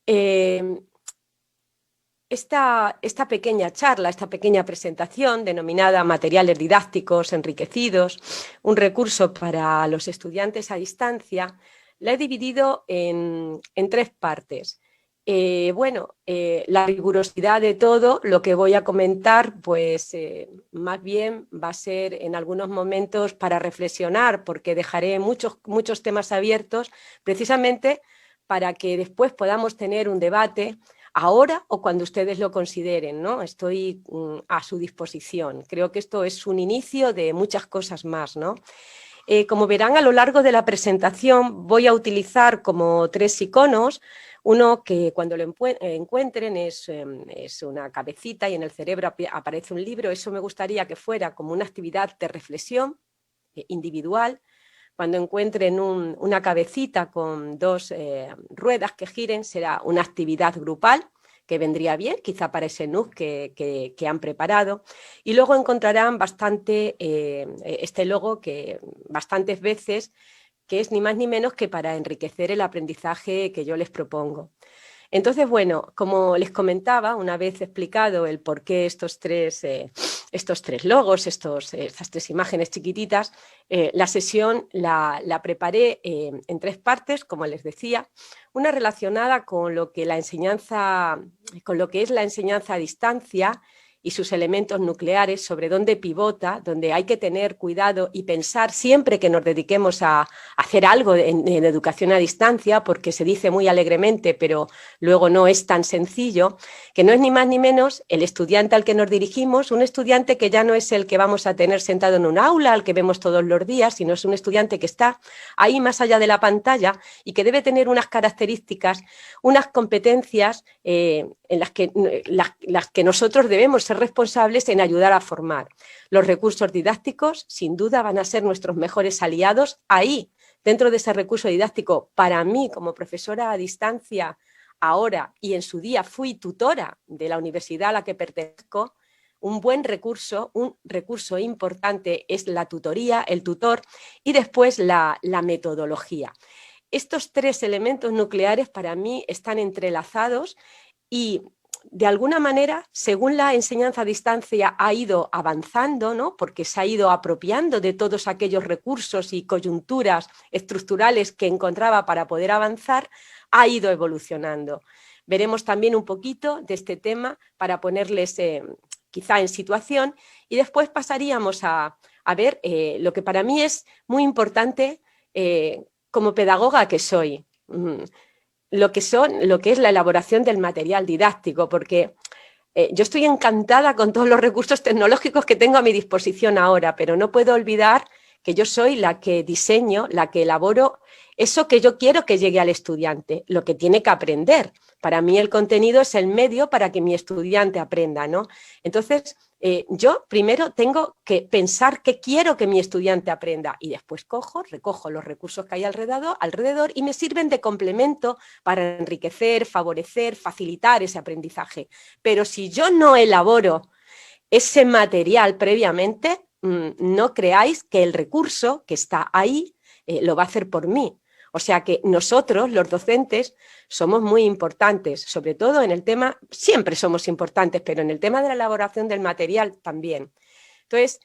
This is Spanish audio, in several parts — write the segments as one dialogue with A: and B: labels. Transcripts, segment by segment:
A: Eh, esta pequeña charla, esta pequeña presentación denominada Materiales didácticos enriquecidos, un recurso para los estudiantes a distancia, la he dividido en tres partes. La rigurosidad de todo lo que voy a comentar, pues más bien va a ser en algunos momentos para reflexionar, porque dejaré muchos temas abiertos precisamente para que después podamos tener un debate ahora o cuando ustedes lo consideren, ¿no? Estoy a su disposición. Creo que esto es un inicio de muchas cosas más, ¿no? Como verán a lo largo de la presentación voy a utilizar como tres iconos. Uno que cuando lo encuentren es una cabecita y en el cerebro aparece un libro. Eso me gustaría que fuera como una actividad de reflexión individual. Cuando encuentren una cabecita con dos ruedas que giren, será una actividad grupal, que vendría bien, quizá para ese NUC que han preparado. Y luego encontrarán este logo que bastantes veces, que es ni más ni menos que para enriquecer el aprendizaje que yo les propongo. Entonces, bueno, como les comentaba, una vez explicado el por qué estos tres logos, estas tres imágenes chiquititas, la sesión la preparé en tres partes, como les decía, una relacionada con lo que con lo que es la enseñanza a distancia y sus elementos nucleares, sobre dónde pivota, donde hay que tener cuidado y pensar siempre que nos dediquemos a hacer algo en educación a distancia, porque se dice muy alegremente, pero luego no es tan sencillo, que no es ni más ni menos el estudiante al que nos dirigimos, un estudiante que ya no es el que vamos a tener sentado en un aula, al que vemos todos los días, sino es un estudiante que está ahí más allá de la pantalla y que debe tener unas características, unas competencias en las que nosotros debemos ser responsables en ayudar a formar. Los recursos didácticos, sin duda, van a ser nuestros mejores aliados ahí, dentro de ese recurso didáctico. Para mí, como profesora a distancia, ahora y en su día fui tutora de la universidad a la que pertenezco, un recurso importante es la tutoría, el tutor y después la metodología. Estos tres elementos nucleares para mí están entrelazados y de alguna manera, según la enseñanza a distancia ha ido avanzando, ¿no? Porque se ha ido apropiando de todos aquellos recursos y coyunturas estructurales que encontraba para poder avanzar, ha ido evolucionando. Veremos también un poquito de este tema para ponerles quizá en situación y después pasaríamos a ver lo que para mí es muy importante como pedagoga que soy. Lo que es la elaboración del material didáctico, porque yo estoy encantada con todos los recursos tecnológicos que tengo a mi disposición ahora, pero no puedo olvidar que yo soy la que diseño, la que elaboro eso que yo quiero que llegue al estudiante, lo que tiene que aprender. Para mí el contenido es el medio para que mi estudiante aprenda, ¿no? Entonces, yo primero tengo que pensar qué quiero que mi estudiante aprenda y después recojo los recursos que hay alrededor y me sirven de complemento para enriquecer, favorecer, facilitar ese aprendizaje. Pero si yo no elaboro ese material previamente, no creáis que el recurso que está ahí lo va a hacer por mí. O sea que nosotros, los docentes, somos muy importantes, sobre todo en el tema, siempre somos importantes, pero en el tema de la elaboración del material también. Entonces,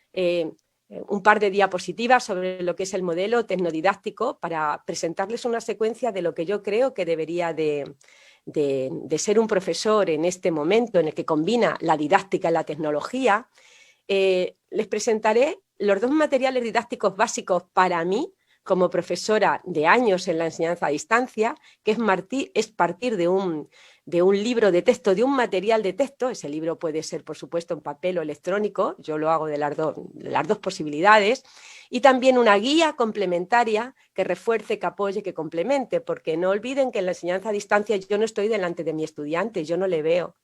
A: un par de diapositivas sobre lo que es el modelo tecnodidáctico para presentarles una secuencia de lo que yo creo que debería de ser un profesor en este momento en el que combina la didáctica y la tecnología. Les presentaré los dos materiales didácticos básicos para mí, como profesora de años en la enseñanza a distancia, que es partir de un libro de texto, de un material de texto. Ese libro puede ser, por supuesto, en papel o electrónico, yo lo hago de las dos posibilidades, y también una guía complementaria que refuerce, que apoye, que complemente, porque no olviden que en la enseñanza a distancia yo no estoy delante de mi estudiante, yo no le veo.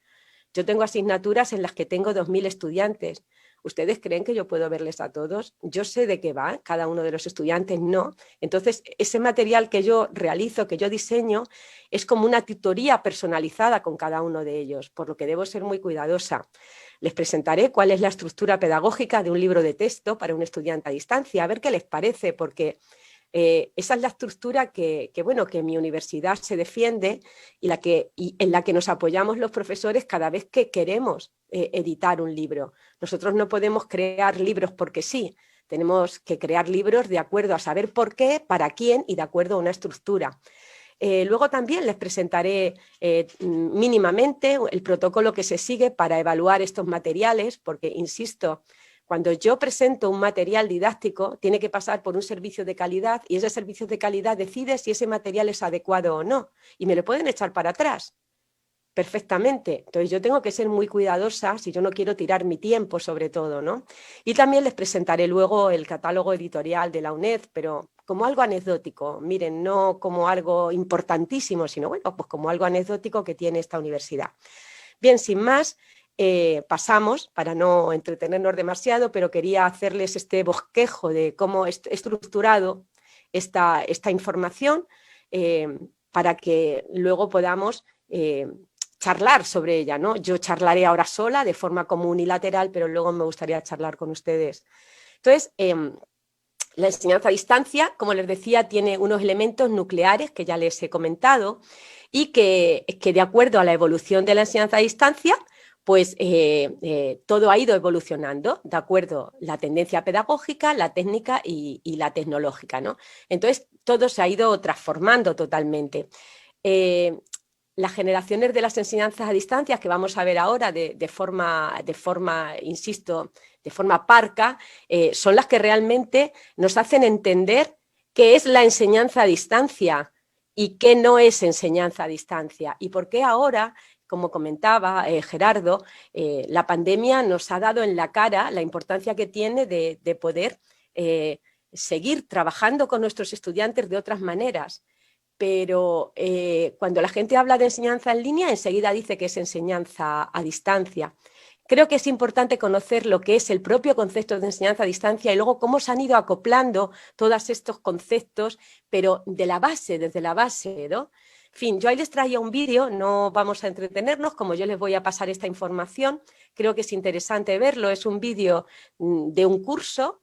A: Yo tengo asignaturas en las que tengo 2000 estudiantes. ¿Ustedes creen que yo puedo verles a todos? Yo sé de qué va, cada uno de los estudiantes no. Entonces, ese material que yo realizo, que yo diseño, es como una tutoría personalizada con cada uno de ellos, por lo que debo ser muy cuidadosa. Les presentaré cuál es la estructura pedagógica de un libro de texto para un estudiante a distancia, a ver qué les parece, porque Esa es la estructura bueno, que mi universidad se defiende y en la que nos apoyamos los profesores cada vez que queremos editar un libro. Nosotros no podemos crear libros porque sí, tenemos que crear libros de acuerdo a saber por qué, para quién y de acuerdo a una estructura. Luego también les presentaré mínimamente el protocolo que se sigue para evaluar estos materiales, porque, insisto, cuando yo presento un material didáctico, tiene que pasar por un servicio de calidad y ese servicio de calidad decide si ese material es adecuado o no. Y me lo pueden echar para atrás perfectamente. Entonces yo tengo que ser muy cuidadosa si yo no quiero tirar mi tiempo, sobre todo, ¿no? Y también les presentaré luego el catálogo editorial de la UNED, pero como algo anecdótico, miren, no como algo importantísimo, sino bueno, pues como algo anecdótico que tiene esta universidad. Bien, sin más, pasamos, para no entretenernos demasiado, pero quería hacerles este bosquejo de cómo he estructurado esta información para que luego podamos charlar sobre ella, ¿no? Yo charlaré ahora sola, de forma como unilateral, pero luego me gustaría charlar con ustedes. Entonces, la enseñanza a distancia, como les decía, tiene unos elementos nucleares que ya les he comentado y que de acuerdo a la evolución de la enseñanza a distancia, pues todo ha ido evolucionando, de acuerdo a la tendencia pedagógica, la técnica y la tecnológica, ¿no? Entonces, todo se ha ido transformando totalmente. Las generaciones de las enseñanzas a distancia que vamos a ver ahora de forma, insisto, de forma parca, son las que realmente nos hacen entender qué es la enseñanza a distancia y qué no es enseñanza a distancia. Y por qué ahora, como comentaba Gerardo, la pandemia nos ha dado en la cara la importancia que tiene de poder seguir trabajando con nuestros estudiantes de otras maneras. Pero cuando la gente habla de enseñanza en línea, enseguida dice que es enseñanza a distancia. Creo que es importante conocer lo que es el propio concepto de enseñanza a distancia y luego cómo se han ido acoplando todos estos conceptos, pero de la base, desde la base, ¿no? En fin, yo ahí les traía un vídeo, no vamos a entretenernos, como yo les voy a pasar esta información, creo que es interesante verlo, es un vídeo de un curso,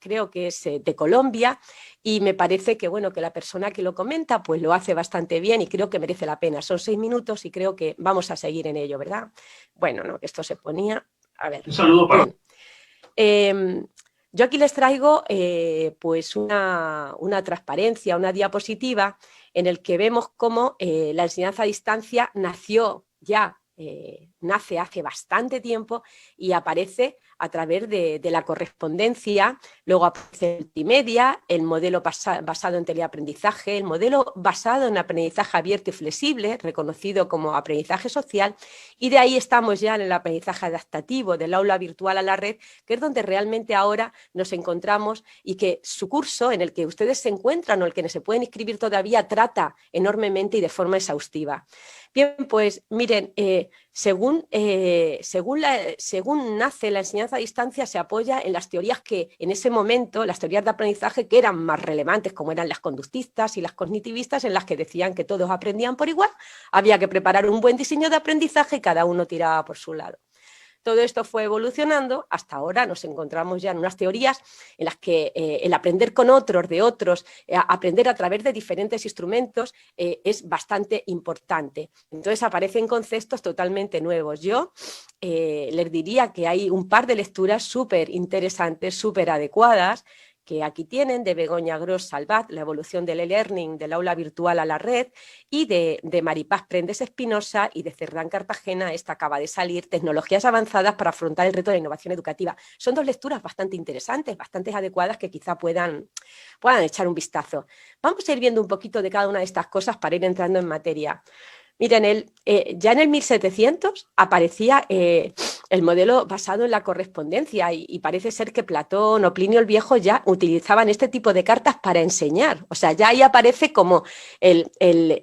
A: creo que es de Colombia, y me parece que, bueno, que la persona que lo comenta pues lo hace bastante bien y creo que merece la pena. Son 6 minutos y creo que vamos a seguir en ello, ¿verdad? Bueno, no, esto se ponía... A ver.
B: Un saludo para...
A: Yo aquí les traigo pues una transparencia, una diapositiva en el que vemos cómo la enseñanza a distancia nació ya, nace hace bastante tiempo y aparece a través de la correspondencia, luego aparece el multimedia, el modelo basado en teleaprendizaje, el modelo basado en aprendizaje abierto y flexible, reconocido como aprendizaje social, y de ahí estamos ya en el aprendizaje adaptativo, del aula virtual a la red, que es donde realmente ahora nos encontramos y que su curso, en el que ustedes se encuentran o el que se pueden inscribir todavía, trata enormemente y de forma exhaustiva. Bien, pues miren, según nace la enseñanza a distancia, se apoya en las teorías que en ese momento, las teorías de aprendizaje que eran más relevantes, como eran las conductistas y las cognitivistas, en las que decían que todos aprendían por igual, había que preparar un buen diseño de aprendizaje y cada uno tiraba por su lado. Todo esto fue evolucionando, hasta ahora nos encontramos ya en unas teorías en las que el aprender con otros, de otros, aprender a través de diferentes instrumentos es bastante importante. Entonces aparecen conceptos totalmente nuevos. Yo les diría que hay un par de lecturas súper interesantes, súper adecuadas, que aquí tienen, de Begoña Gros Salvat, La evolución del e-learning, del aula virtual a la red, y de Maripaz Prendes Espinosa y de Cerdán Cartagena, esta acaba de salir, Tecnologías avanzadas para afrontar el reto de la innovación educativa. Son dos lecturas bastante interesantes, bastante adecuadas, que quizá puedan echar un vistazo. Vamos a ir viendo un poquito de cada una de estas cosas para ir entrando en materia. Miren, ya en el 1700 aparecía el modelo basado en la correspondencia y parece ser que Platón o Plinio el Viejo ya utilizaban este tipo de cartas para enseñar. O sea, ya ahí aparece como el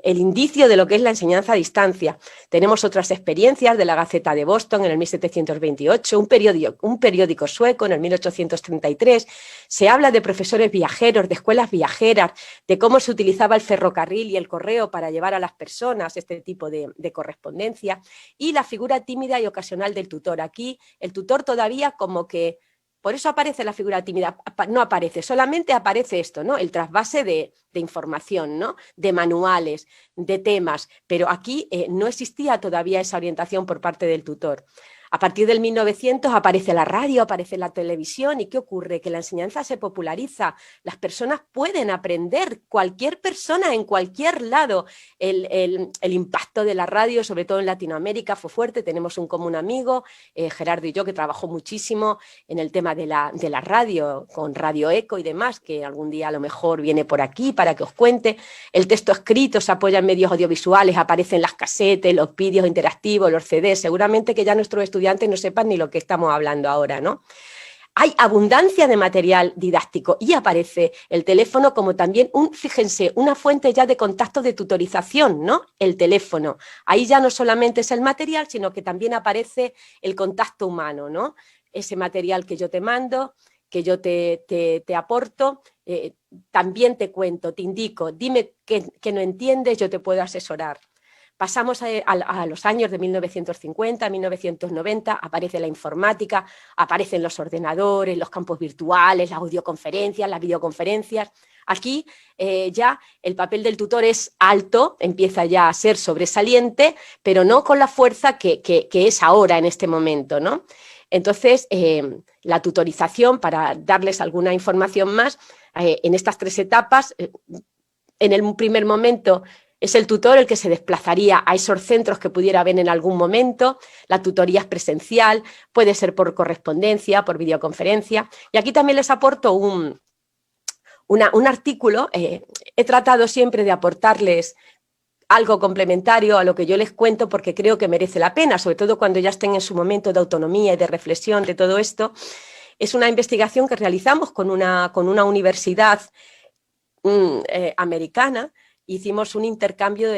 A: indicio de lo que es la enseñanza a distancia. Tenemos otras experiencias de la Gaceta de Boston en el 1728, un periódico sueco en el 1833. Se habla de profesores viajeros, de escuelas viajeras, de cómo se utilizaba el ferrocarril y el correo para llevar a las personas este tipo de correspondencia, y la figura tímida y ocasional del tutor. Aquí el tutor todavía como que Por eso aparece la figura tímida, no aparece, solamente aparece esto, ¿no? El trasvase de información, ¿no? De manuales, de temas, pero aquí no existía todavía esa orientación por parte del tutor. A partir del 1900 aparece la radio, aparece la televisión, ¿y qué ocurre? Que la enseñanza se populariza, las personas pueden aprender, cualquier persona en cualquier lado. El impacto de la radio, sobre todo en Latinoamérica, fue fuerte. Tenemos un común amigo, Gerardo y yo, que trabajó muchísimo en el tema de la radio, con Radio Eco y demás, que algún día a lo mejor viene por aquí para que os cuente. El texto escrito se apoya en medios audiovisuales, aparecen las casetes, los vídeos interactivos, los CDs, seguramente que ya nuestros estudiantes no sepan ni lo que estamos hablando ahora, ¿no? Hay abundancia de material didáctico y aparece el teléfono como también, fíjense, una fuente ya de contacto de tutorización, ¿no? El teléfono. Ahí ya no solamente es el material, sino que también aparece el contacto humano, ¿no? Ese material que yo te mando, que yo te aporto, también te cuento, te indico, dime que no entiendes, yo te puedo asesorar. Pasamos a los años de 1950, 1990, aparece la informática, aparecen los ordenadores, los campos virtuales, las audioconferencias, las videoconferencias. Aquí ya el papel del tutor es alto, empieza ya a ser sobresaliente, pero no con la fuerza que es ahora en este momento, ¿no? Entonces, la tutorización, para darles alguna información más, en estas 3 etapas, en el primer momento es el tutor el que se desplazaría a esos centros que pudiera haber en algún momento. La tutoría es presencial, puede ser por correspondencia, por videoconferencia. Y aquí también les aporto un artículo. He tratado siempre de aportarles algo complementario a lo que yo les cuento porque creo que merece la pena, sobre todo cuando ya estén en su momento de autonomía y de reflexión de todo esto. Es una investigación que realizamos con una universidad americana. Hicimos un intercambio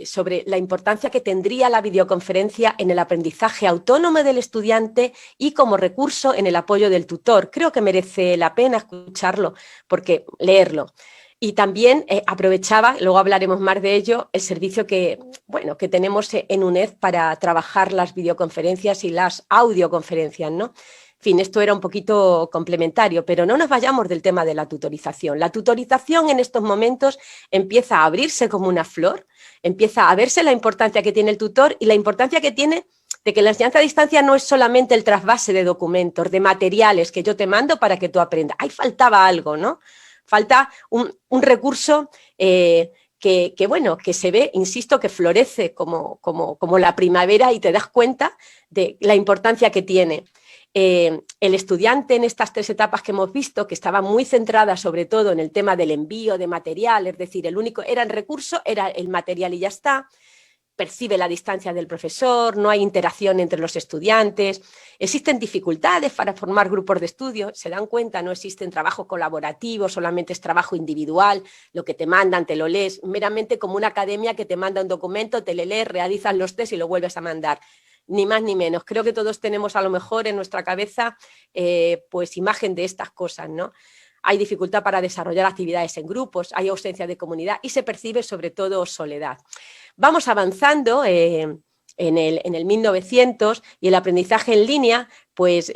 A: sobre la importancia que tendría la videoconferencia en el aprendizaje autónomo del estudiante y como recurso en el apoyo del tutor. Creo que merece la pena escucharlo, porque leerlo. Y también aprovechaba, luego hablaremos más de ello, el servicio que tenemos en UNED para trabajar las videoconferencias y las audioconferencias, ¿no? En fin, esto era un poquito complementario, pero no nos vayamos del tema de la tutorización. La tutorización en estos momentos empieza a abrirse como una flor, empieza a verse la importancia que tiene el tutor y la importancia que tiene de que la enseñanza a distancia no es solamente el trasvase de documentos, de materiales que yo te mando para que tú aprendas. Ahí faltaba algo, ¿no? Falta un recurso que se ve, insisto, que florece como la primavera y te das cuenta de la importancia que tiene. El estudiante en estas 3 etapas que hemos visto, que estaba muy centrada sobre todo en el tema del envío de material, es decir, el único era el recurso, era el material y ya está, percibe la distancia del profesor, no hay interacción entre los estudiantes, existen dificultades para formar grupos de estudio, se dan cuenta, no existen trabajos colaborativos, solamente es trabajo individual, lo que te mandan te lo lees, meramente como una academia que te manda un documento, te le lees, realizas los test y lo vuelves a mandar. Ni más ni menos. Creo que todos tenemos a lo mejor en nuestra cabeza pues imagen de estas cosas, ¿no? Hay dificultad para desarrollar actividades en grupos, hay ausencia de comunidad y se percibe sobre todo soledad. Vamos avanzando en el 1900 y el aprendizaje en línea pues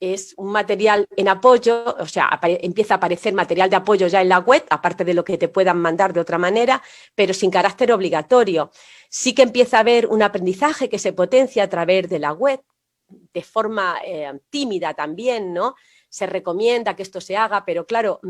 A: es un material en apoyo, o sea, empieza a aparecer material de apoyo ya en la web, aparte de lo que te puedan mandar de otra manera, pero sin carácter obligatorio. Sí que empieza a haber un aprendizaje que se potencia a través de la web, de forma tímida también, ¿no? Se recomienda que esto se haga, pero claro,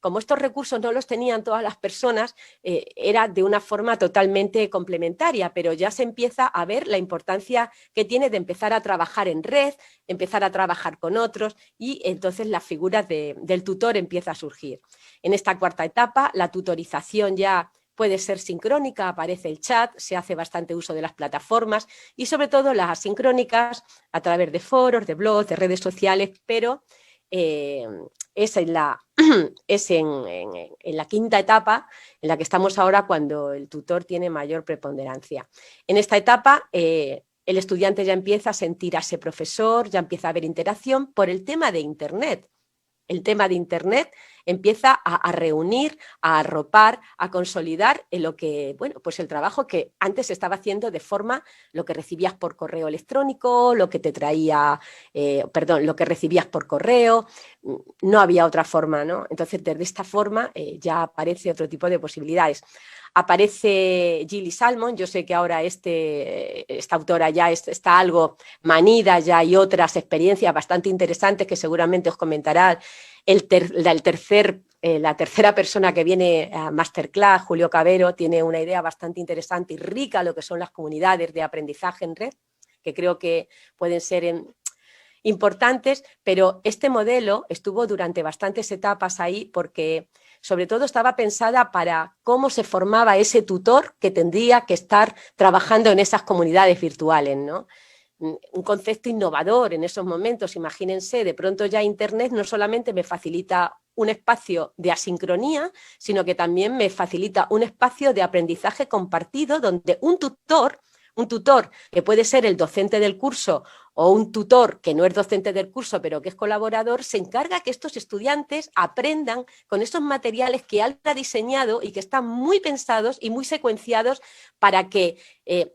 A: como estos recursos no los tenían todas las personas, era de una forma totalmente complementaria, pero ya se empieza a ver la importancia que tiene de empezar a trabajar en red, empezar a trabajar con otros y entonces la figura del tutor empieza a surgir. En esta 4ª etapa, la tutorización ya puede ser sincrónica, aparece el chat, se hace bastante uso de las plataformas y sobre todo las asincrónicas a través de foros, de blogs, de redes sociales, pero es en la 5ª etapa en la que estamos ahora cuando el tutor tiene mayor preponderancia. En esta etapa el estudiante ya empieza a sentir a ese profesor, ya empieza a haber interacción por el tema de Internet. El tema de Internet empieza a reunir, a arropar, a consolidar en lo que, bueno, pues el trabajo que antes se estaba haciendo de forma, lo que recibías por correo electrónico, lo que te traía, lo que recibías por correo, no había otra forma, ¿no? Entonces, desde esta forma ya aparece otro tipo de posibilidades. Aparece Gilly Salmon, yo sé que ahora esta autora ya está algo manida, ya hay otras experiencias bastante interesantes que seguramente os comentará la tercera persona que viene a Masterclass, Julio Cabero, tiene una idea bastante interesante y rica lo que son las comunidades de aprendizaje en red, que creo que pueden ser importantes, pero este modelo estuvo durante bastantes etapas ahí porque sobre todo estaba pensada para cómo se formaba ese tutor que tendría que estar trabajando en esas comunidades virtuales, ¿no? Un concepto innovador en esos momentos, imagínense, de pronto ya Internet no solamente me facilita un espacio de asincronía, sino que también me facilita un espacio de aprendizaje compartido donde un tutor que puede ser el docente del curso o un tutor que no es docente del curso pero que es colaborador, se encarga que estos estudiantes aprendan con esos materiales que él ha diseñado y que están muy pensados y muy secuenciados para que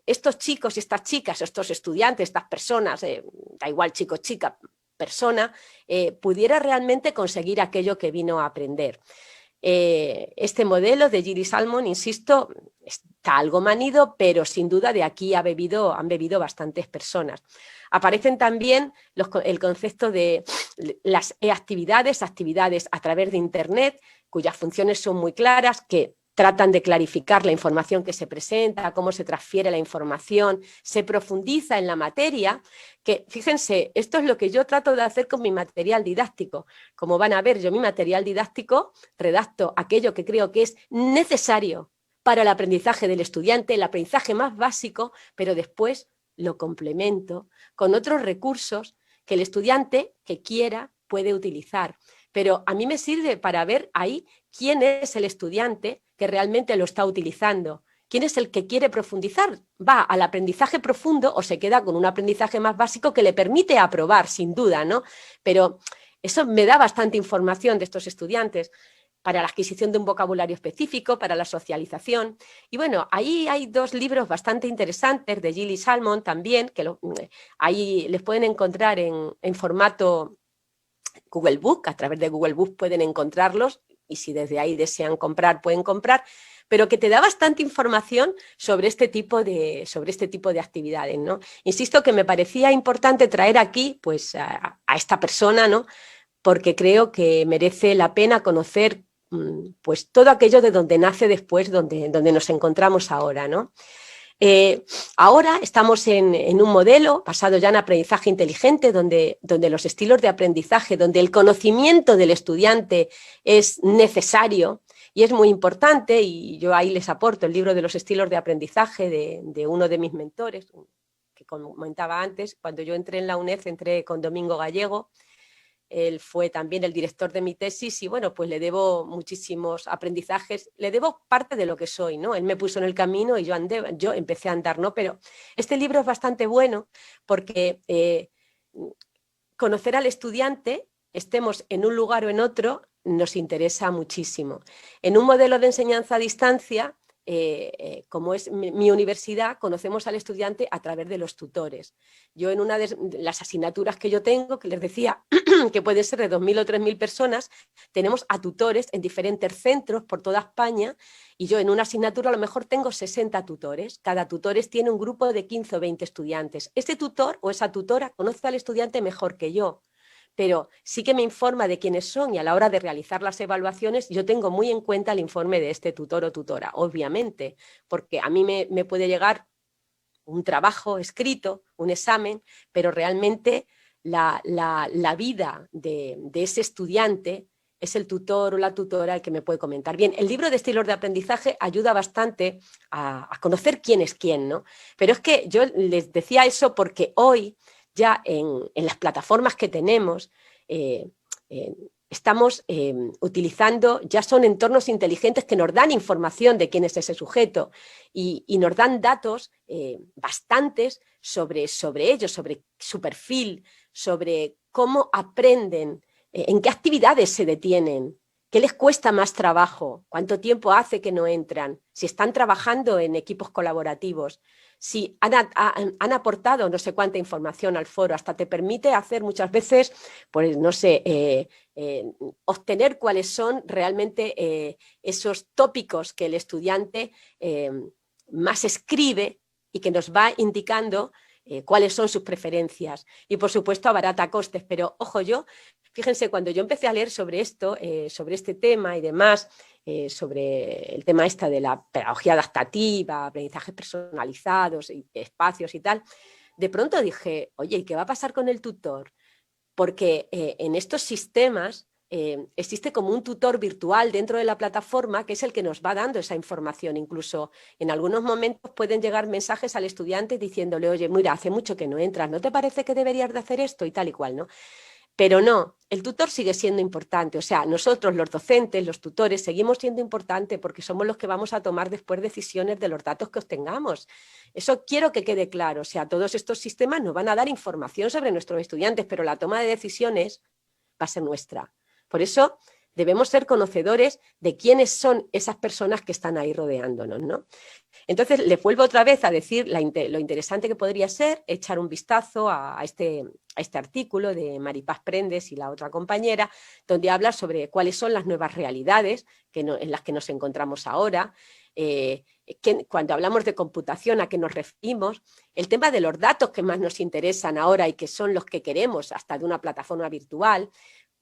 A: estos chicos y estas chicas, estos estudiantes, estas personas, da igual chico, chica, persona, pudiera realmente conseguir aquello que vino a aprender. Este modelo de Gilly Salmon, insisto, está algo manido, pero sin duda de aquí han bebido bastantes personas. Aparecen también el concepto de las actividades a través de Internet, cuyas funciones son muy claras, que tratan de clarificar la información que se presenta, cómo se transfiere la información, se profundiza en la materia, que fíjense, esto es lo que yo trato de hacer con mi material didáctico. Como van a ver, yo mi material didáctico redacto aquello que creo que es necesario para el aprendizaje del estudiante, el aprendizaje más básico, pero después lo complemento con otros recursos que el estudiante que quiera puede utilizar. Pero a mí me sirve para ver ahí quién es el estudiante que realmente lo está utilizando. ¿Quién es el que quiere profundizar? ¿Va al aprendizaje profundo o se queda con un aprendizaje más básico que le permite aprobar, sin duda, ¿no? Pero eso me da bastante información de estos estudiantes para la adquisición de un vocabulario específico, para la socialización. Y bueno, ahí hay dos libros bastante interesantes de Gilly Salmon también, que ahí les pueden encontrar en formato Google Book, a través de Google Book pueden encontrarlos y si desde ahí desean comprar, pueden comprar, pero que te da bastante información sobre este tipo de actividades, ¿no? Insisto que me parecía importante traer aquí pues, a esta persona, ¿no? Porque creo que merece la pena conocer pues, todo aquello de donde nace después, donde nos encontramos ahora, ¿no? Ahora estamos en un modelo basado ya en aprendizaje inteligente, donde los estilos de aprendizaje, donde el conocimiento del estudiante es necesario y es muy importante, y yo ahí les aporto el libro de los estilos de aprendizaje de uno de mis mentores, que comentaba antes. Cuando yo entré en la UNED, entré con Domingo Gallego. Él fue también el director de mi tesis y bueno, pues le debo muchísimos aprendizajes, le debo parte de lo que soy, ¿no? Él me puso en el camino y yo empecé a andar, ¿no? Pero este libro es bastante bueno porque conocer al estudiante, estemos en un lugar o en otro, nos interesa muchísimo. En un modelo de enseñanza a distancia, como es mi universidad, conocemos al estudiante a través de los tutores. Yo en una de las asignaturas que yo tengo, que les decía que puede ser de 2.000 o 3.000 personas, tenemos a tutores en diferentes centros por toda España y yo en una asignatura a lo mejor tengo 60 tutores. Cada tutor tiene un grupo de 15 o 20 estudiantes. Ese tutor o esa tutora conoce al estudiante mejor que yo, pero sí que me informa de quiénes son y a la hora de realizar las evaluaciones yo tengo muy en cuenta el informe de este tutor o tutora, obviamente, porque a mí me puede llegar un trabajo escrito, un examen, pero realmente la vida de ese estudiante es el tutor o la tutora el que me puede comentar. Bien, el libro de estilos de aprendizaje ayuda bastante a conocer quién es quién, ¿no? Pero es que yo les decía eso porque hoy ya en las plataformas que tenemos estamos utilizando, ya son entornos inteligentes que nos dan información de quién es ese sujeto y nos dan datos bastantes sobre ellos, sobre su perfil, sobre cómo aprenden, en qué actividades se detienen, ¿Qué les cuesta más trabajo? ¿Cuánto tiempo hace que no entran? Si están trabajando en equipos colaborativos, si han aportado no sé cuánta información al foro, hasta te permite hacer muchas veces, pues no sé, obtener cuáles son realmente esos tópicos que el estudiante más escribe y que nos va indicando cuáles son sus preferencias. Y por supuesto abarata costes, pero ojo, fíjense, cuando yo empecé a leer sobre esto, sobre este tema y demás, sobre el tema de la pedagogía adaptativa, aprendizajes personalizados, y espacios y tal, de pronto dije, oye, ¿y qué va a pasar con el tutor? Porque en estos sistemas existe como un tutor virtual dentro de la plataforma que es el que nos va dando esa información. Incluso en algunos momentos pueden llegar mensajes al estudiante diciéndole, oye, mira, hace mucho que no entras, ¿no te parece que deberías de hacer esto? Y tal y cual, ¿no? Pero no, el tutor sigue siendo importante, o sea, nosotros los docentes, los tutores, seguimos siendo importantes porque somos los que vamos a tomar después decisiones de los datos que obtengamos. Eso quiero que quede claro, o sea, todos estos sistemas nos van a dar información sobre nuestros estudiantes, pero la toma de decisiones va a ser nuestra. Por eso debemos ser conocedores de quiénes son esas personas que están ahí rodeándonos, ¿no? Entonces, les vuelvo otra vez a decir lo interesante que podría ser echar un vistazo a este artículo de Maripaz Prendes y la otra compañera, donde habla sobre cuáles son las nuevas realidades en las que nos encontramos ahora, cuando hablamos de computación, a qué nos referimos, el tema de los datos que más nos interesan ahora y que son los que queremos hasta de una plataforma virtual,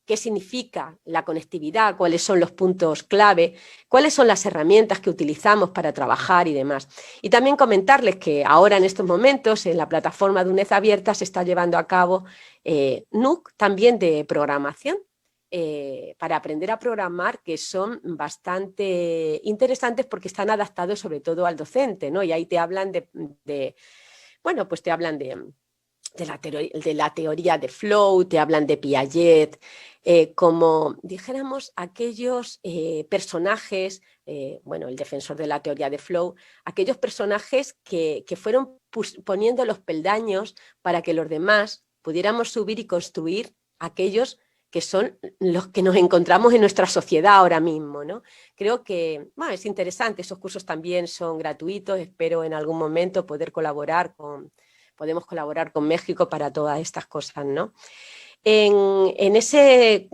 A: qué significa la conectividad, cuáles son los puntos clave, cuáles son las herramientas que utilizamos para trabajar y demás. Y también comentarles que ahora en estos momentos en la plataforma de UNED Abierta se está llevando a cabo NUC también de programación, para aprender a programar, que son bastante interesantes porque están adaptados sobre todo al docente, ¿no? Y ahí te hablan bueno, pues te hablan de la teoría de Flow, te hablan de Piaget, como dijéramos aquellos personajes, bueno, el defensor de la teoría de Flow, aquellos personajes que fueron poniendo los peldaños para que los demás pudiéramos subir y construir aquellos que son los que nos encontramos en nuestra sociedad ahora mismo, ¿no? Creo que bueno, es interesante, esos cursos también son gratuitos, espero en algún momento poder podemos colaborar con México para todas estas cosas, ¿no? En ese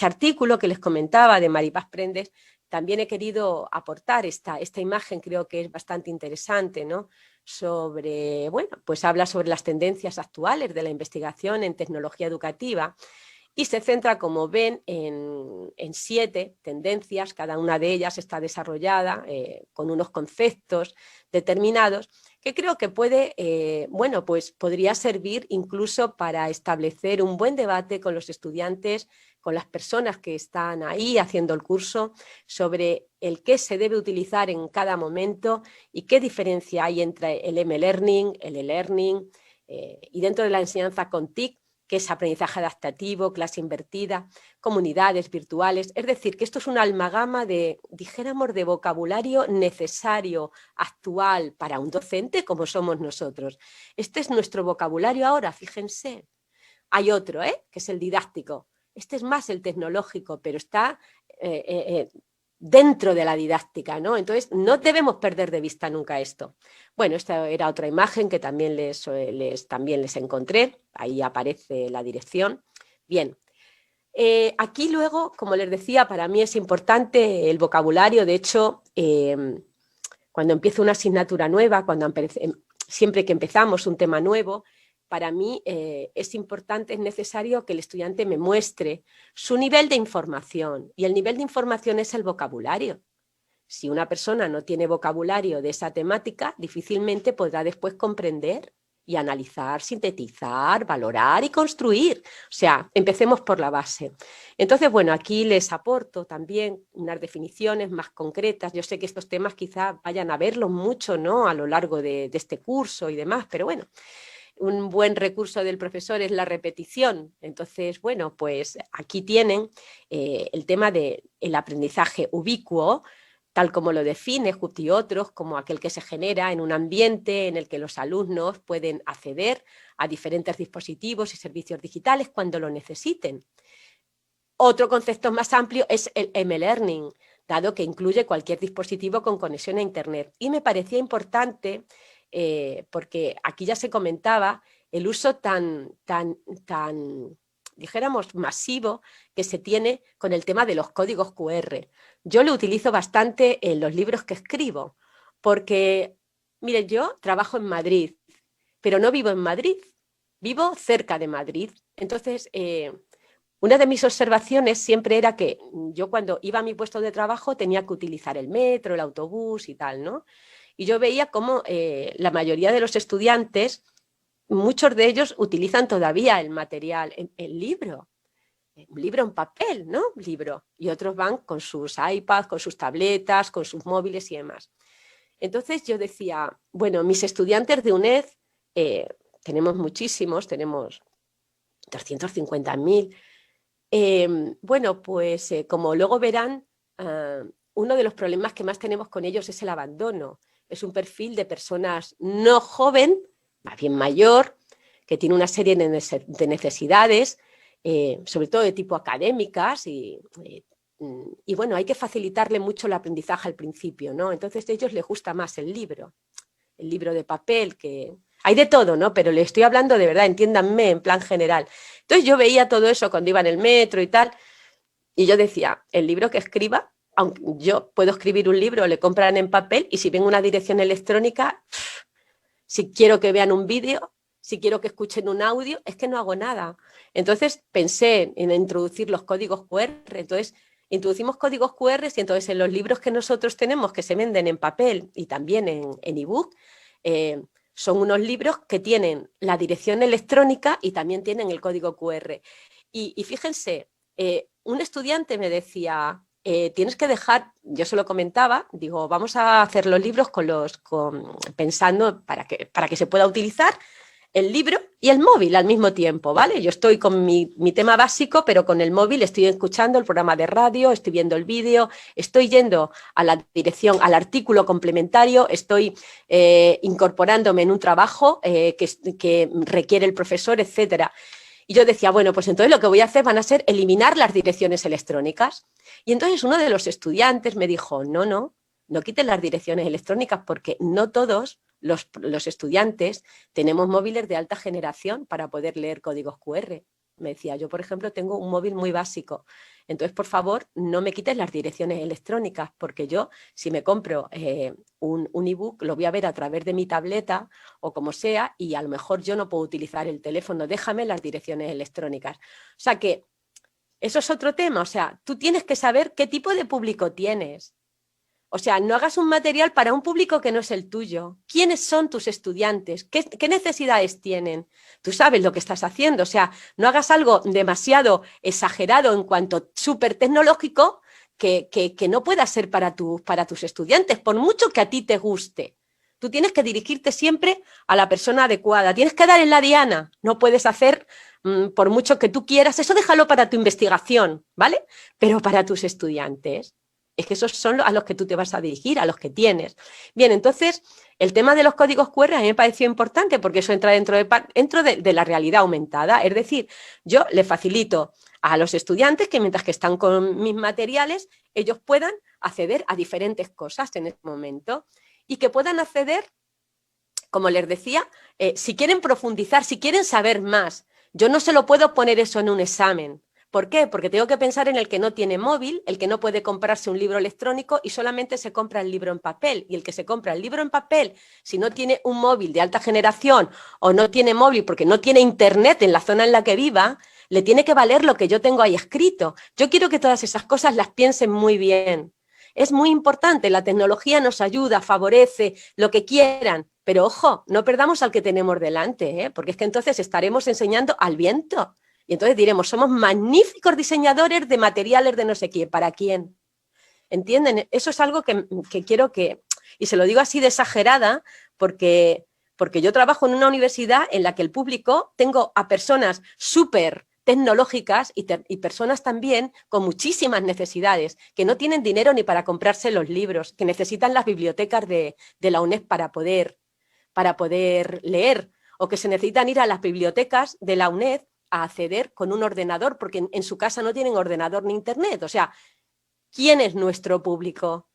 A: artículo que les comentaba de Maripaz Prendes, también he querido aportar esta imagen, creo que es bastante interesante, ¿no? Sobre, bueno, pues habla sobre las tendencias actuales de la investigación en tecnología educativa y se centra, como ven, en 7 tendencias, cada una de ellas está desarrollada con unos conceptos determinados que creo que bueno, pues podría servir incluso para establecer un buen debate con los estudiantes, con las personas que están ahí haciendo el curso, sobre el qué se debe utilizar en cada momento y qué diferencia hay entre el M-Learning, el e-Learning y dentro de la enseñanza con TIC, que es aprendizaje adaptativo, clase invertida, comunidades virtuales. Es decir, que esto es una amalgama dijéramos, de vocabulario necesario, actual, para un docente como somos nosotros. Este es nuestro vocabulario ahora, fíjense. Hay otro, que es el didáctico. Este es más el tecnológico, pero está dentro de la didáctica, ¿no? Entonces, no debemos perder de vista nunca esto. Bueno, esta era otra imagen que también les encontré. Ahí aparece la dirección. Bien. Aquí luego, como les decía, para mí es importante el vocabulario. De hecho, cuando empiezo una asignatura nueva, siempre que empezamos un tema nuevo, para mí es importante, es necesario que el estudiante me muestre su nivel de información. Y el nivel de información es el vocabulario. Si una persona no tiene vocabulario de esa temática, difícilmente podrá después comprender y analizar, sintetizar, valorar y construir. O sea, empecemos por la base. Entonces, bueno, aquí les aporto también unas definiciones más concretas. Yo sé que estos temas quizá vayan a verlos mucho, ¿no?, a lo largo de este curso y demás, pero bueno, un buen recurso del profesor es la repetición. Entonces, bueno, pues aquí tienen el tema del aprendizaje ubicuo, tal como lo define Hut y otros, como aquel que se genera en un ambiente en el que los alumnos pueden acceder a diferentes dispositivos y servicios digitales cuando lo necesiten. Otro concepto más amplio es el M-Learning, dado que incluye cualquier dispositivo con conexión a Internet. Y me parecía importante, porque aquí ya se comentaba, el uso tan, dijéramos, masivo que se tiene con el tema de los códigos QR. Yo lo utilizo bastante en los libros que escribo, porque, mire, yo trabajo en Madrid, pero no vivo en Madrid, vivo cerca de Madrid. Entonces, una de mis observaciones siempre era que yo cuando iba a mi puesto de trabajo tenía que utilizar el metro, el autobús y tal, ¿no? Y yo veía cómo la mayoría de los estudiantes, muchos de ellos utilizan todavía el material, el libro, un libro en papel, ¿no? Libro. Y otros van con sus iPads, con sus tabletas, con sus móviles y demás. Entonces yo decía, bueno, mis estudiantes de UNED, tenemos muchísimos, tenemos 250.000. Bueno, pues como luego verán, uno de los problemas que más tenemos con ellos es el abandono. Es un perfil de personas no joven, más bien mayor, que tiene una serie de necesidades, sobre todo de tipo académicas, y bueno, hay que facilitarle mucho el aprendizaje al principio, ¿no? Entonces a ellos les gusta más el libro de papel, que hay de todo, ¿no? Pero le estoy hablando de verdad, entiéndanme, en plan general. Entonces yo veía todo eso cuando iba en el metro y tal, y yo decía, el libro que escriba, aunque yo puedo escribir un libro, le compran en papel, y si ven una dirección electrónica, si quiero que vean un vídeo, si quiero que escuchen un audio, es que no hago nada. Entonces pensé en introducir los códigos QR, entonces introducimos códigos QR y entonces en los libros que nosotros tenemos que se venden en papel y también en ebook, son unos libros que tienen la dirección electrónica y también tienen el código QR. Y fíjense, un estudiante me decía, tienes que dejar, yo se lo comentaba, digo, vamos a hacer los libros pensando para que se pueda utilizar el libro y el móvil al mismo tiempo, ¿vale? Yo estoy con mi tema básico, pero con el móvil estoy escuchando el programa de radio, estoy viendo el vídeo, estoy yendo a la dirección, al artículo complementario, estoy incorporándome en un trabajo que requiere el profesor, etcétera. Y yo decía, bueno, pues entonces lo que voy a hacer van a ser eliminar las direcciones electrónicas. Y entonces uno de los estudiantes me dijo, no quiten las direcciones electrónicas porque no todos los estudiantes tenemos móviles de alta generación para poder leer códigos QR. Me decía, yo por ejemplo tengo un móvil muy básico, entonces por favor no me quites las direcciones electrónicas porque yo si me compro un ebook lo voy a ver a través de mi tableta o como sea y a lo mejor yo no puedo utilizar el teléfono, déjame las direcciones electrónicas. O sea que eso es otro tema, o sea, tú tienes que saber qué tipo de público tienes. O sea, no hagas un material para un público que no es el tuyo. ¿Quiénes son tus estudiantes? ¿Qué necesidades tienen? Tú sabes lo que estás haciendo. O sea, no hagas algo demasiado exagerado en cuanto súper tecnológico que no pueda ser para tus estudiantes, por mucho que a ti te guste. Tú tienes que dirigirte siempre a la persona adecuada. Tienes que dar en la diana. No puedes hacer, por mucho que tú quieras, eso déjalo para tu investigación, ¿vale? Pero para tus estudiantes. Es que esos son a los que tú te vas a dirigir, a los que tienes. Bien, entonces, el tema de los códigos QR a mí me pareció importante porque eso entra dentro de la realidad aumentada. Es decir, yo le facilito a los estudiantes que mientras que están con mis materiales, ellos puedan acceder a diferentes cosas en este momento y que puedan acceder, como les decía, si quieren profundizar, si quieren saber más. Yo no se lo puedo poner eso en un examen. ¿Por qué? Porque tengo que pensar en el que no tiene móvil, el que no puede comprarse un libro electrónico y solamente se compra el libro en papel. Y el que se compra el libro en papel, si no tiene un móvil de alta generación o no tiene móvil porque no tiene internet en la zona en la que viva, le tiene que valer lo que yo tengo ahí escrito. Yo quiero que todas esas cosas las piensen muy bien. Es muy importante, la tecnología nos ayuda, favorece, lo que quieran, pero ojo, no perdamos al que tenemos delante, porque es que entonces estaremos enseñando al viento. Y entonces diremos, somos magníficos diseñadores de materiales de no sé quién, ¿para quién? ¿Entienden? Eso es algo que quiero que, y se lo digo así de exagerada, porque yo trabajo en una universidad en la que el público, tengo a personas súper tecnológicas y personas también con muchísimas necesidades, que no tienen dinero ni para comprarse los libros, que necesitan las bibliotecas de la UNED para poder leer, o que se necesitan ir a las bibliotecas de la UNED a acceder con un ordenador, porque en su casa no tienen ordenador ni internet. O sea, ¿quién es nuestro público?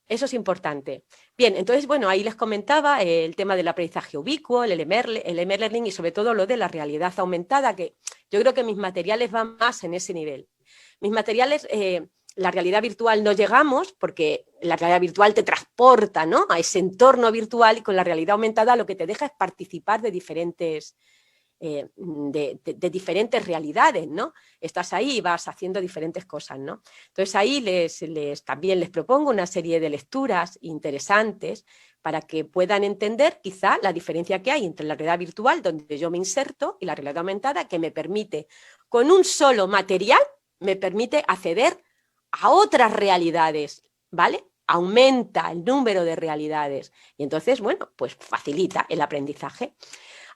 A: Eso es importante. Bien, entonces, bueno, ahí les comentaba el tema del aprendizaje ubicuo, el M-Learning y sobre todo lo de la realidad aumentada, que yo creo que mis materiales van más en ese nivel. Mis materiales, la realidad virtual no llegamos porque la realidad virtual te transporta, ¿no?, a ese entorno virtual, y con la realidad aumentada lo que te deja es participar de diferentes diferentes realidades, ¿no? Estás ahí y vas haciendo diferentes cosas, ¿no? Entonces ahí también les propongo una serie de lecturas interesantes para que puedan entender quizá la diferencia que hay entre la realidad virtual, donde yo me inserto, y la realidad aumentada, que me permite, con un solo material, me permite acceder a otras realidades, ¿vale? Aumenta el número de realidades y entonces, bueno, pues facilita el aprendizaje.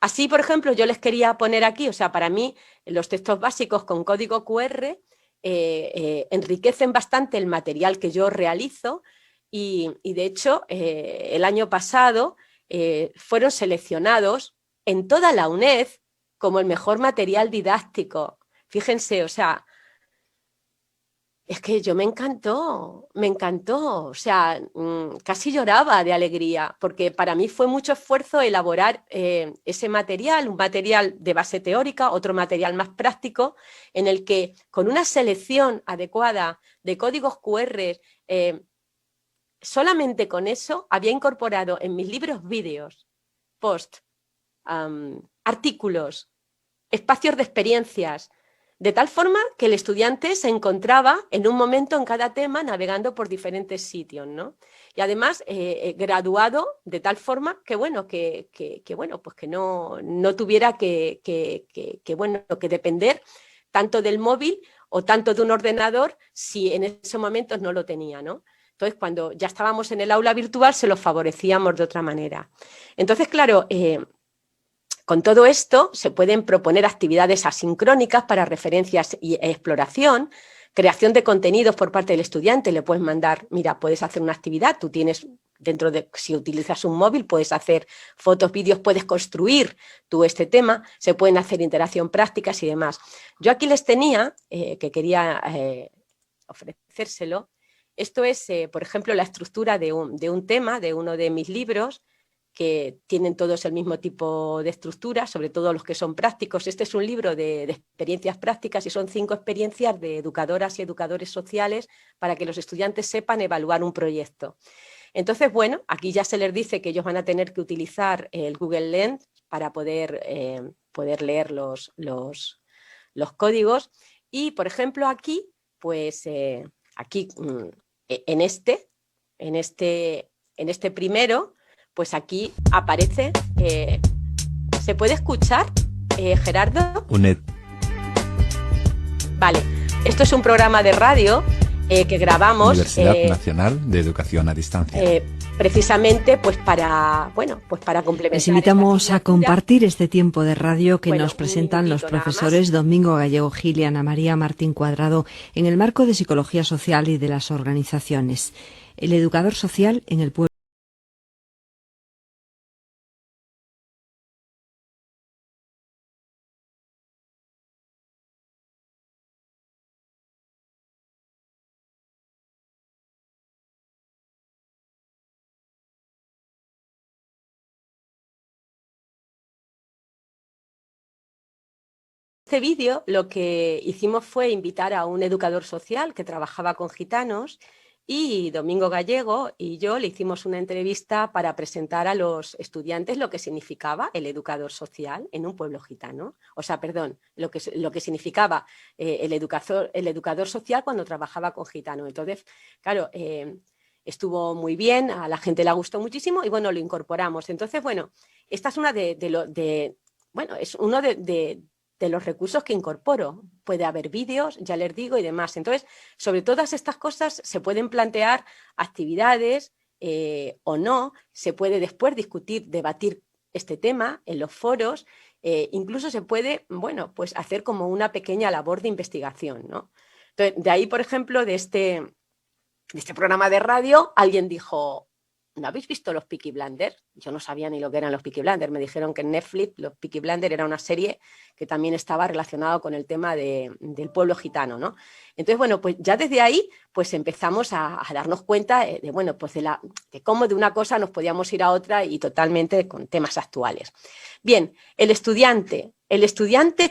A: Así, por ejemplo, yo les quería poner aquí, o sea, para mí los textos básicos con código QR enriquecen bastante el material que yo realizo y de hecho, el año pasado fueron seleccionados en toda la UNED como el mejor material didáctico. Fíjense, o sea, es que yo me encantó, o sea, casi lloraba de alegría, porque para mí fue mucho esfuerzo elaborar ese material, un material de base teórica, otro material más práctico, en el que con una selección adecuada de códigos QR, solamente con eso había incorporado en mis libros vídeos, post, artículos, espacios de experiencias, de tal forma que el estudiante se encontraba en un momento en cada tema navegando por diferentes sitios, ¿no? Y además graduado de tal forma que, bueno, pues que no tuviera bueno, que depender tanto del móvil o tanto de un ordenador si en esos momentos no lo tenía, ¿no? Entonces, cuando ya estábamos en el aula virtual, se lo favorecíamos de otra manera. Entonces, claro, con todo esto se pueden proponer actividades asincrónicas para referencias y exploración, creación de contenidos por parte del estudiante. Le puedes mandar, mira, puedes hacer una actividad, tú tienes dentro de, si utilizas un móvil, puedes hacer fotos, vídeos, puedes construir tú este tema, se pueden hacer interacción prácticas y demás. Yo aquí les tenía, que quería ofrecérselo, esto es, por ejemplo, la estructura de un tema, de uno de mis libros, que tienen todos el mismo tipo de estructura, sobre todo los que son prácticos. Este es un libro de experiencias prácticas y son 5 experiencias de educadoras y educadores sociales para que los estudiantes sepan evaluar un proyecto. Entonces, bueno, aquí ya se les dice que ellos van a tener que utilizar el Google Lens para poder leer los códigos. Y, por ejemplo, aquí, pues aquí en este primero, pues aquí aparece, ¿se puede escuchar, Gerardo?
B: UNED.
A: Vale, esto es un programa de radio que grabamos.
B: Universidad Nacional de Educación a Distancia.
A: Precisamente pues para, bueno, pues para complementar.
C: Les invitamos a compartir este tiempo de radio que nos presentan los profesores Domingo Gallego Gil y Ana María Martín Cuadrado en el marco de Psicología Social y de las organizaciones. El educador social en el pueblo.
A: Este vídeo lo que hicimos fue invitar a un educador social que trabajaba con gitanos y Domingo Gallego y yo le hicimos una entrevista para presentar a los estudiantes lo que significaba el educador social en un pueblo gitano. O sea, perdón, lo que significaba el educador social cuando trabajaba con gitanos. Entonces, claro, estuvo muy bien, a la gente le gustó muchísimo y bueno, lo incorporamos. Entonces, bueno, esta es una es uno de los recursos que incorporo. Puede haber vídeos, ya les digo, y demás. Entonces, sobre todas estas cosas se pueden plantear actividades o no, se puede después debatir este tema en los foros, incluso se puede, bueno, pues hacer como una pequeña labor de investigación, ¿no? Entonces, de ahí, por ejemplo, de este programa de radio, alguien dijo, ¿no habéis visto los Peaky Blinders? yo no sabía ni lo que eran los Peaky Blinders. Me dijeron que en Netflix los Peaky Blinders era una serie que también estaba relacionada con el tema del pueblo gitano, ¿no? Entonces, bueno, pues ya desde ahí pues empezamos a darnos cuenta bueno, pues de cómo de una cosa nos podíamos ir a otra y totalmente con temas actuales. Bien, el estudiante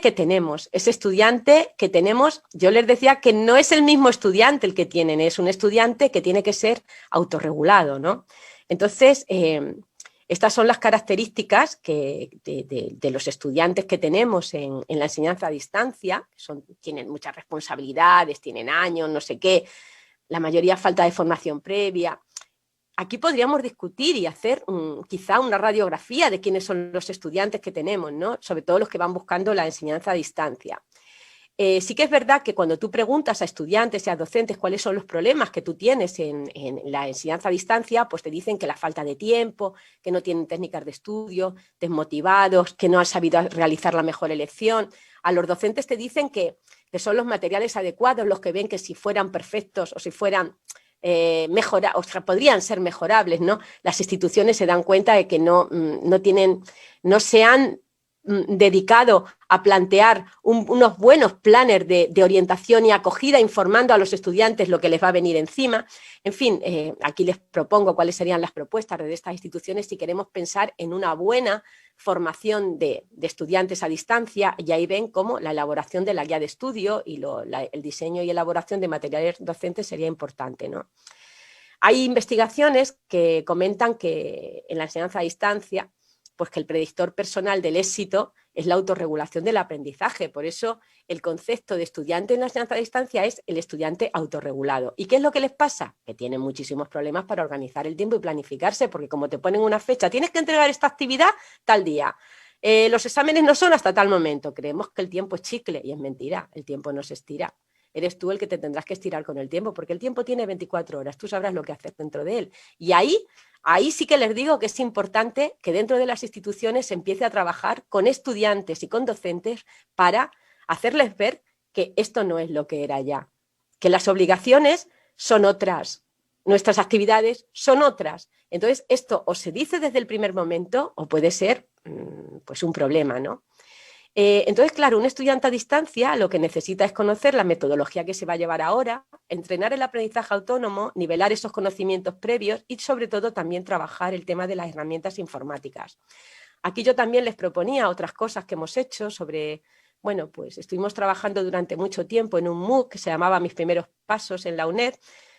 A: que tenemos, ese estudiante que tenemos, yo les decía que no es el mismo estudiante el que tienen, es un estudiante que tiene que ser autorregulado, ¿no? Entonces, estas son las características de los estudiantes que tenemos en la enseñanza a distancia. Tienen muchas responsabilidades, tienen años, no sé qué, la mayoría falta de formación previa. Aquí podríamos discutir y hacer quizá una radiografía de quiénes son los estudiantes que tenemos, ¿no? Sobre todo los que van buscando la enseñanza a distancia. Sí que es verdad que cuando tú preguntas a estudiantes y a docentes cuáles son los problemas que tú tienes en la enseñanza a distancia, pues te dicen que la falta de tiempo, que no tienen técnicas de estudio, desmotivados, que no han sabido realizar la mejor elección. A los docentes te dicen que son los materiales adecuados los que ven que si fueran perfectos o si fueran o sea, podrían ser mejorables, ¿no? Las instituciones se dan cuenta de que no se han dedicado a plantear unos buenos planes de orientación y acogida, informando a los estudiantes lo que les va a venir encima. En fin, aquí les propongo cuáles serían las propuestas de estas instituciones si queremos pensar en una buena formación de estudiantes a distancia, y ahí ven cómo la elaboración de la guía de estudio y el diseño y elaboración de materiales docentes sería importante, ¿no? Hay investigaciones que comentan que en la enseñanza a distancia, pues que el predictor personal del éxito es la autorregulación del aprendizaje. Por eso el concepto de estudiante en la enseñanza a distancia es el estudiante autorregulado. ¿Y qué es lo que les pasa? Que tienen muchísimos problemas para organizar el tiempo y planificarse, porque como te ponen una fecha, tienes que entregar esta actividad tal día. Los exámenes no son hasta tal momento. Creemos que el tiempo es chicle y es mentira, el tiempo no se estira. Eres tú el que te tendrás que estirar con el tiempo, porque el tiempo tiene 24 horas, tú sabrás lo que hacer dentro de él. Y ahí sí que les digo que es importante que dentro de las instituciones se empiece a trabajar con estudiantes y con docentes para hacerles ver que esto no es lo que era ya, que las obligaciones son otras, nuestras actividades son otras. Entonces, esto o se dice desde el primer momento o puede ser pues un problema, ¿no? Entonces, claro, un estudiante a distancia lo que necesita es conocer la metodología que se va a llevar ahora, entrenar el aprendizaje autónomo, nivelar esos conocimientos previos y, sobre todo, también trabajar el tema de las herramientas informáticas. Aquí yo también les proponía otras cosas que hemos hecho sobre, bueno, pues estuvimos trabajando durante mucho tiempo en un MOOC que se llamaba Mis primeros pasos en la UNED,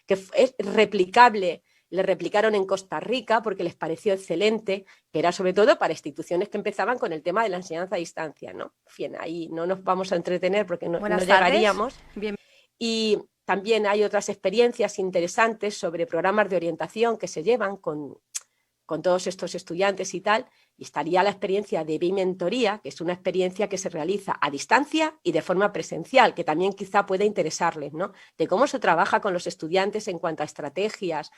A: que es replicable. Le replicaron en Costa Rica porque les pareció excelente, que era sobre todo para instituciones que empezaban con el tema de la enseñanza a distancia, ¿no? Bien, ahí no nos vamos a entretener porque no llegaríamos. Bien. Y también hay otras experiencias interesantes sobre programas de orientación que se llevan con todos estos estudiantes y tal, y estaría la experiencia de Bimentoría, que es una experiencia que se realiza a distancia y de forma presencial, que también quizá puede interesarles, ¿no? De cómo se trabaja con los estudiantes en cuanto a estrategias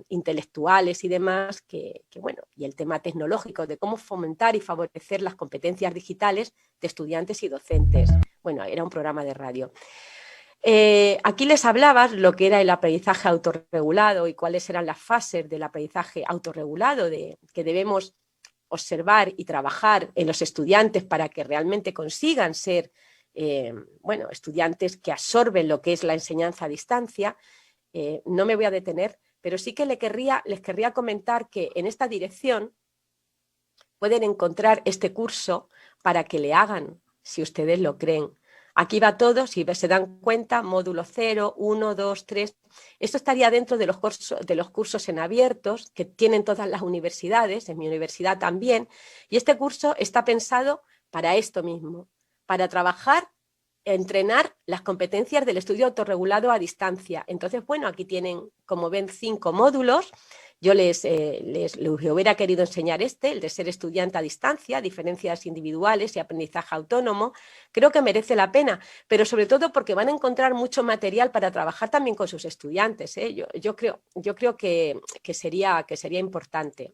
A: intelectuales y demás, bueno, y el tema tecnológico, de cómo fomentar y favorecer las competencias digitales de estudiantes y docentes. Bueno, era un programa de radio. Aquí les hablaba lo que era el aprendizaje autorregulado y cuáles eran las fases del aprendizaje autorregulado que debemos observar y trabajar en los estudiantes para que realmente consigan ser bueno, estudiantes que absorben lo que es la enseñanza a distancia. No me voy a detener, pero sí que les querría comentar que en esta dirección pueden encontrar este curso para que le hagan, si ustedes lo creen. Aquí va todo, si se dan cuenta, módulo 0, 1, 2, 3. Esto estaría dentro de los cursos en abiertos que tienen todas las universidades, en mi universidad también. Y este curso está pensado para esto mismo, para trabajar, entrenar las competencias del estudio autorregulado a distancia. Entonces, bueno, aquí tienen, como ven, 5 módulos. Yo les hubiera querido enseñar el de ser estudiante a distancia, diferencias individuales y aprendizaje autónomo. Creo que merece la pena, pero sobre todo porque van a encontrar mucho material para trabajar también con sus estudiantes, ¿eh? Yo creo que sería importante.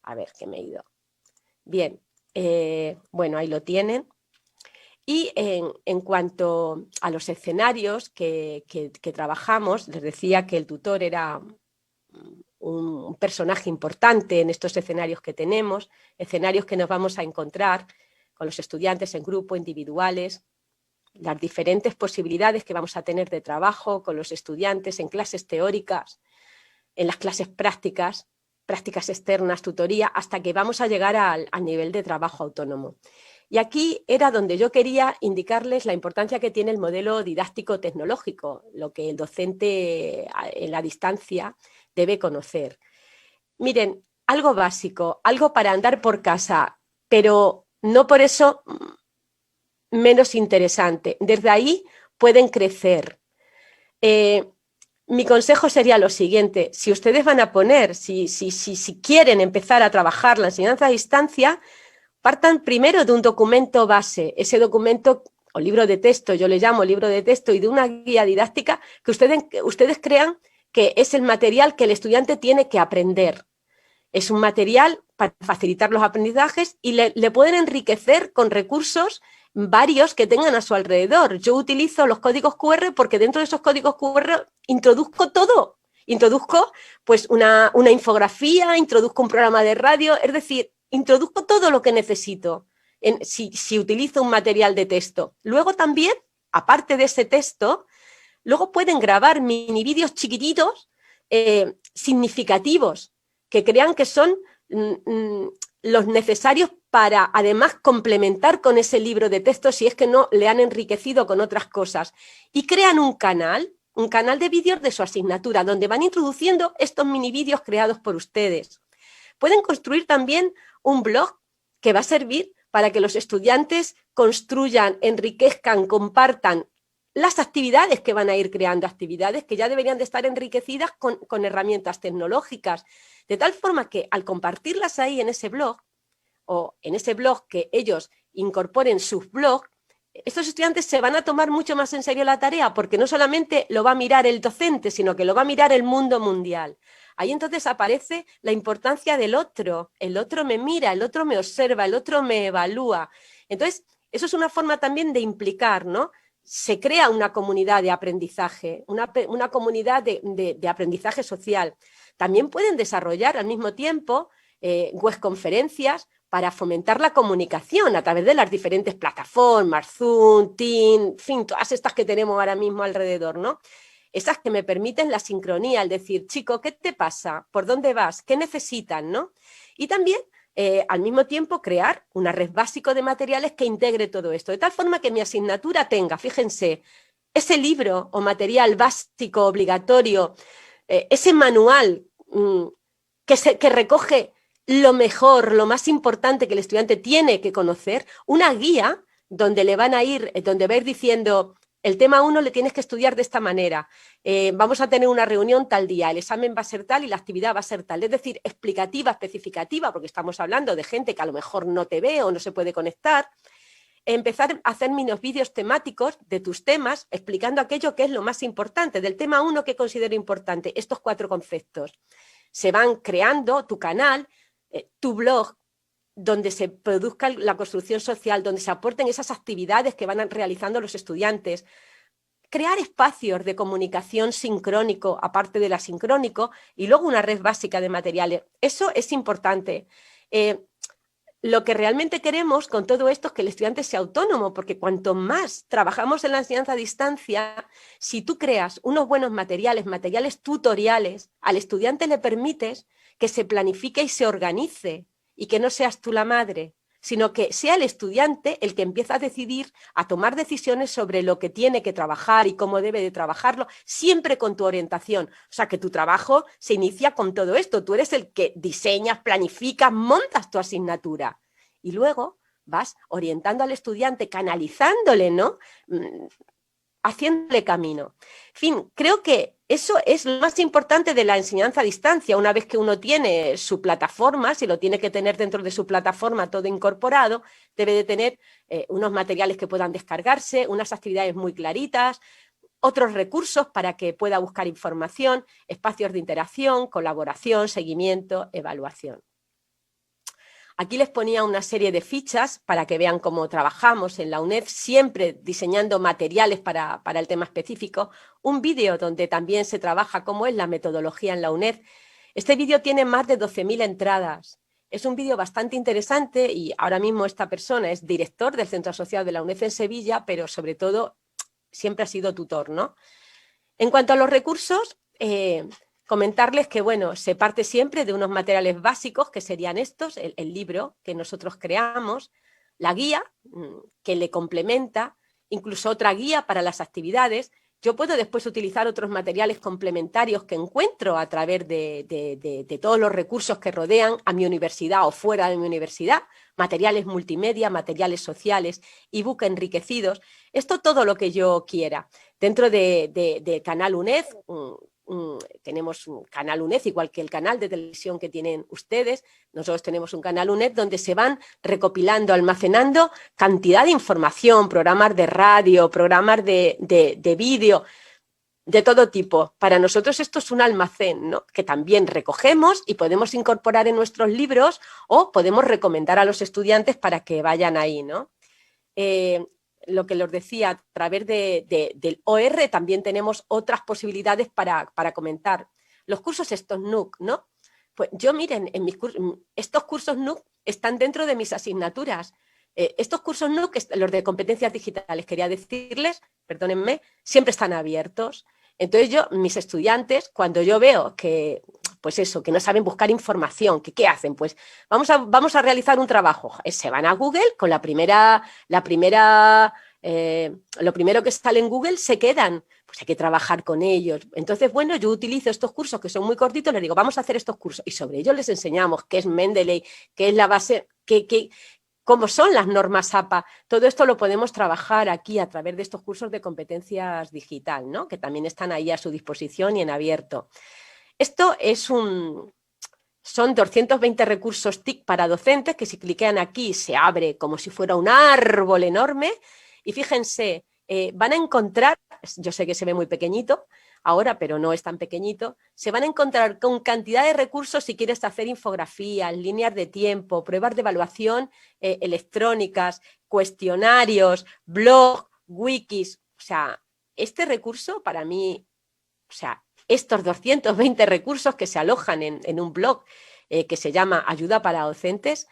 A: A ver, que me he ido. Bien, bueno, ahí lo tienen. Y en cuanto a los escenarios que trabajamos, les decía que el tutor era un personaje importante en estos escenarios que tenemos, escenarios que nos vamos a encontrar con los estudiantes en grupo, individuales, las diferentes posibilidades que vamos a tener de trabajo con los estudiantes en clases teóricas, en las clases prácticas, prácticas externas, tutoría, hasta que vamos a llegar al nivel de trabajo autónomo. Y aquí era donde yo quería indicarles la importancia que tiene el modelo didáctico tecnológico, lo que el docente en la distancia debe conocer. Miren, algo básico, algo para andar por casa, pero no por eso menos interesante. Desde ahí pueden crecer. Mi consejo sería lo siguiente: si ustedes van a poner, si quieren empezar a trabajar la enseñanza a distancia, partan primero de un documento base, ese documento o libro de texto, yo le llamo libro de texto, y de una guía didáctica que ustedes crean que es el material que el estudiante tiene que aprender. Es un material para facilitar los aprendizajes y le pueden enriquecer con recursos varios que tengan a su alrededor. Yo utilizo los códigos QR porque dentro de esos códigos QR introduzco todo. Introduzco pues una infografía, introduzco un programa de radio, es decir, introduzco todo lo que necesito si utilizo un material de texto. Luego también, aparte de ese texto, luego pueden grabar mini vídeos chiquititos significativos que crean que son los necesarios para además complementar con ese libro de texto si es que no le han enriquecido con otras cosas, y crean un canal de vídeos de su asignatura donde van introduciendo estos mini vídeos creados por ustedes. Pueden construir también un blog que va a servir para que los estudiantes construyan, enriquezcan, compartan las actividades que van a ir creando, actividades que ya deberían de estar enriquecidas con herramientas tecnológicas, de tal forma que al compartirlas ahí en ese blog, o en ese blog que ellos incorporen sus blogs, estos estudiantes se van a tomar mucho más en serio la tarea, porque no solamente lo va a mirar el docente, sino que lo va a mirar el mundo mundial. Ahí entonces aparece la importancia del otro. El otro me mira, el otro me observa, el otro me evalúa. Entonces, eso es una forma también de implicar, ¿no? Se crea una comunidad de aprendizaje, una comunidad de aprendizaje social. También pueden desarrollar al mismo tiempo webconferencias para fomentar la comunicación a través de las diferentes plataformas, Zoom, Teams, en fin, todas estas que tenemos ahora mismo alrededor, ¿no? Esas que me permiten la sincronía, el decir, chico, ¿qué te pasa? ¿Por dónde vas? ¿Qué necesitan? ¿No? Y también, al mismo tiempo, crear una red básica de materiales que integre todo esto, de tal forma que mi asignatura tenga, fíjense, ese libro o material básico obligatorio, ese manual que recoge lo mejor, lo más importante que el estudiante tiene que conocer, una guía donde le van a ir, donde va a ir diciendo, el tema 1 le tienes que estudiar de esta manera, vamos a tener una reunión tal día, el examen va a ser tal y la actividad va a ser tal, es decir, explicativa, especificativa, porque estamos hablando de gente que a lo mejor no te ve o no se puede conectar. Empezar a hacer unos vídeos temáticos de tus temas, explicando aquello que es lo más importante, del tema 1 que considero importante, estos 4 conceptos. Se van creando tu canal, tu blog, donde se produzca la construcción social, donde se aporten esas actividades que van realizando los estudiantes. Crear espacios de comunicación sincrónico, aparte del asincrónico, y luego una red básica de materiales. Eso es importante. Lo que realmente queremos con todo esto es que el estudiante sea autónomo, porque cuanto más trabajamos en la enseñanza a distancia, si tú creas unos buenos materiales tutoriales, al estudiante le permites que se planifique y se organice, y que no seas tú la madre, sino que sea el estudiante el que empieza a decidir, a tomar decisiones sobre lo que tiene que trabajar y cómo debe de trabajarlo, siempre con tu orientación. O sea, que tu trabajo se inicia con todo esto. Tú eres el que diseñas, planificas, montas tu asignatura. Y luego vas orientando al estudiante, canalizándole, ¿no? Haciéndole camino. En fin, creo que eso es lo más importante de la enseñanza a distancia. Una vez que uno tiene su plataforma, si lo tiene que tener dentro de su plataforma todo incorporado, debe de tener unos materiales que puedan descargarse, unas actividades muy claritas, otros recursos para que pueda buscar información, espacios de interacción, colaboración, seguimiento, evaluación. Aquí les ponía una serie de fichas para que vean cómo trabajamos en la UNED, siempre diseñando materiales para el tema específico. Un vídeo donde también se trabaja cómo es la metodología en la UNED. Este vídeo tiene más de 12.000 entradas. Es un vídeo bastante interesante y ahora mismo esta persona es director del Centro Asociado de la UNED en Sevilla, pero sobre todo siempre ha sido tutor, ¿no? En cuanto a los recursos, comentarles que, bueno, se parte siempre de unos materiales básicos, que serían estos, el libro que nosotros creamos, la guía que le complementa, incluso otra guía para las actividades. Yo puedo después utilizar otros materiales complementarios que encuentro a través de todos los recursos que rodean a mi universidad o fuera de mi universidad, materiales multimedia, materiales sociales, ebook enriquecidos, esto todo lo que yo quiera. Dentro de Canal UNED, tenemos un canal UNED, igual que el canal de televisión que tienen ustedes, nosotros tenemos un canal UNED donde se van recopilando, almacenando cantidad de información, programas de radio, programas de vídeo, de todo tipo. Para nosotros esto es un almacén, ¿no? Que también recogemos y podemos incorporar en nuestros libros o podemos recomendar a los estudiantes para que vayan ahí, ¿no? Lo que les decía, a través del OR también tenemos otras posibilidades para comentar. Los cursos estos NUC, ¿no? Pues yo, miren, en mis estos cursos NUC están dentro de mis asignaturas. Estos cursos NUC, los de competencias digitales, quería decirles, perdónenme, siempre están abiertos. Entonces mis estudiantes, cuando yo veo que, pues eso, que no saben buscar información, ¿qué hacen? Pues vamos a realizar un trabajo. Se van a Google con lo primero que sale en Google, se quedan. Pues hay que trabajar con ellos. Entonces, bueno, yo utilizo estos cursos que son muy cortitos, les digo, vamos a hacer estos cursos. Y sobre ellos les enseñamos qué es Mendeley, qué es la base, cómo son las normas APA. Todo esto lo podemos trabajar aquí a través de estos cursos de competencias digital, ¿no? Que también están ahí a su disposición y en abierto. Esto son 220 recursos TIC para docentes que si cliquean aquí se abre como si fuera un árbol enorme y fíjense, van a encontrar, yo sé que se ve muy pequeñito ahora, pero no es tan pequeñito, se van a encontrar con cantidad de recursos si quieres hacer infografías, líneas de tiempo, pruebas de evaluación electrónicas, cuestionarios, blog, wikis. O sea, este recurso para mí, o sea, estos 220 recursos que se alojan en un blog que se llama Ayuda para Docentes,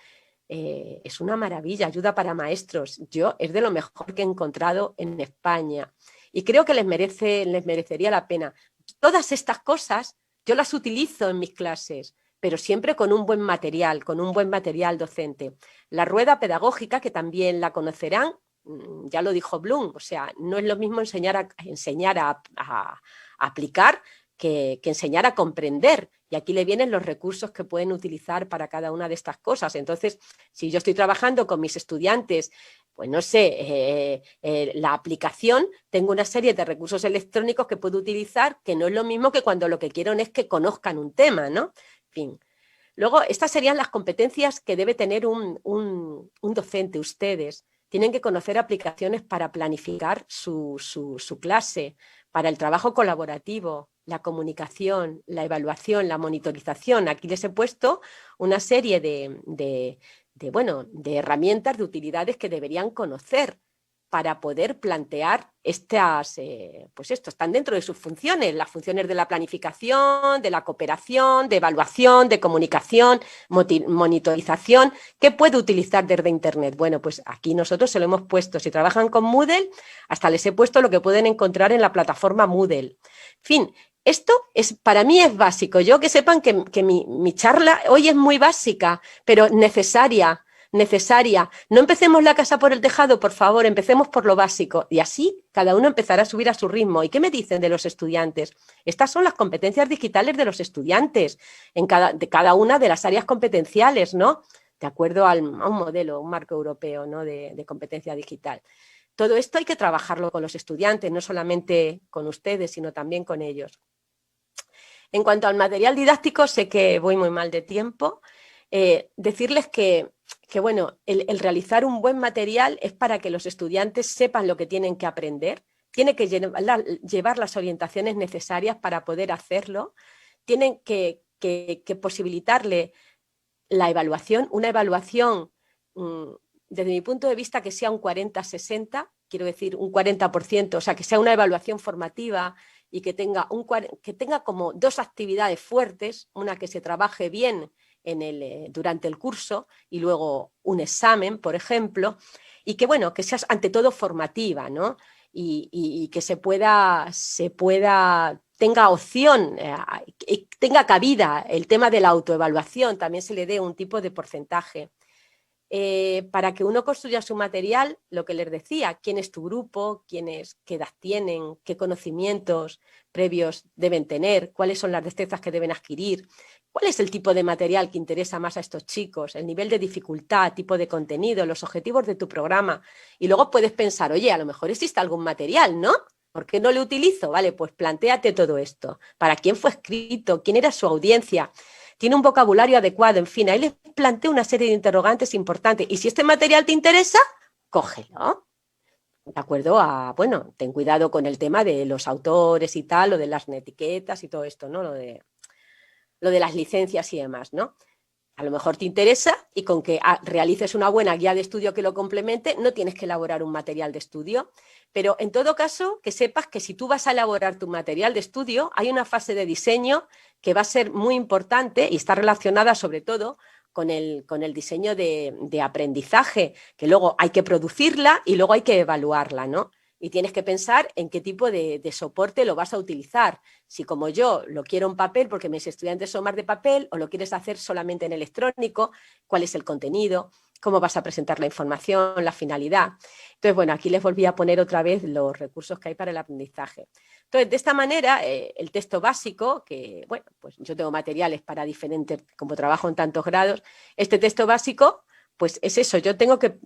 A: es una maravilla, ayuda para maestros. Es de lo mejor que he encontrado en España y creo que les merecería la pena. Todas estas cosas yo las utilizo en mis clases, pero siempre con un buen material docente. La rueda pedagógica, que también la conocerán, ya lo dijo Bloom, o sea, no es lo mismo enseñar a aplicar que enseñar a comprender. Y aquí le vienen los recursos que pueden utilizar para cada una de estas cosas. Entonces, si yo estoy trabajando con mis estudiantes, pues no sé, la aplicación, tengo una serie de recursos electrónicos que puedo utilizar, que no es lo mismo que cuando lo que quiero es que conozcan un tema, ¿no? En fin. Luego, estas serían las competencias que debe tener un docente, ustedes. Tienen que conocer aplicaciones para planificar su clase, para el trabajo colaborativo, la comunicación, la evaluación, la monitorización. Aquí les he puesto una serie de herramientas, de utilidades que deberían conocer para poder plantear estas, pues esto, están dentro de sus funciones, las funciones de la planificación, de la cooperación, de evaluación, de comunicación, monitorización. ¿Qué puede utilizar desde Internet? Bueno, pues aquí nosotros se lo hemos puesto. Si trabajan con Moodle, hasta les he puesto lo que pueden encontrar en la plataforma Moodle. En fin, esto para mí es básico. Yo que sepan que mi charla hoy es muy básica, pero necesaria. No empecemos la casa por el tejado, por favor, empecemos por lo básico y así cada uno empezará a subir a su ritmo. ¿Y qué me dicen de los estudiantes? Estas son las competencias digitales de los estudiantes de cada una de las áreas competenciales, ¿no? De acuerdo a un modelo, un marco europeo, ¿no? de competencia digital. Todo esto hay que trabajarlo con los estudiantes, no solamente con ustedes, sino también con ellos. En cuanto al material didáctico, sé que voy muy mal de tiempo. Decirles que bueno, el realizar un buen material es para que los estudiantes sepan lo que tienen que aprender, tienen que llevar las orientaciones necesarias para poder hacerlo, tienen que posibilitarle la evaluación, una evaluación desde mi punto de vista que sea un 40-60, quiero decir un 40%, o sea, que sea una evaluación formativa y que tenga como 2 actividades fuertes, una que se trabaje bien durante el curso y luego un examen, por ejemplo, y que, bueno, que sea ante todo formativa, ¿no? Y que tenga opción, tenga cabida el tema de la autoevaluación, también se le dé un tipo de porcentaje. Para que uno construya su material, lo que les decía, quién es tu grupo, qué edad tienen, qué conocimientos previos deben tener, cuáles son las destrezas que deben adquirir, cuál es el tipo de material que interesa más a estos chicos, el nivel de dificultad, tipo de contenido, los objetivos de tu programa. Y luego puedes pensar, oye, a lo mejor existe algún material, ¿no? ¿Por qué no lo utilizo? Vale, pues plantéate todo esto. ¿Para quién fue escrito? ¿Quién era su audiencia? ¿Tiene un vocabulario adecuado? En fin, ahí les planteo una serie de interrogantes importantes. Y si este material te interesa, cógelo. De acuerdo bueno, ten cuidado con el tema de los autores y tal, lo de las etiquetas y todo esto, ¿no? Lo de las licencias y demás, ¿no? A lo mejor te interesa y con que realices una buena guía de estudio que lo complemente, no tienes que elaborar un material de estudio. Pero en todo caso, que sepas que si tú vas a elaborar tu material de estudio, hay una fase de diseño que va a ser muy importante y está relacionada sobre todo con el diseño de aprendizaje, que luego hay que producirla y luego hay que evaluarla, ¿no? Y tienes que pensar en qué tipo de soporte lo vas a utilizar. Si como yo lo quiero en papel porque mis estudiantes son más de papel o lo quieres hacer solamente en electrónico, cuál es el contenido, cómo vas a presentar la información, la finalidad. Entonces, bueno, aquí les volví a poner otra vez los recursos que hay para el aprendizaje. Entonces, de esta manera, el texto básico, que, bueno, pues yo tengo materiales para diferentes, como trabajo en tantos grados, este texto básico, pues es eso, yo tengo que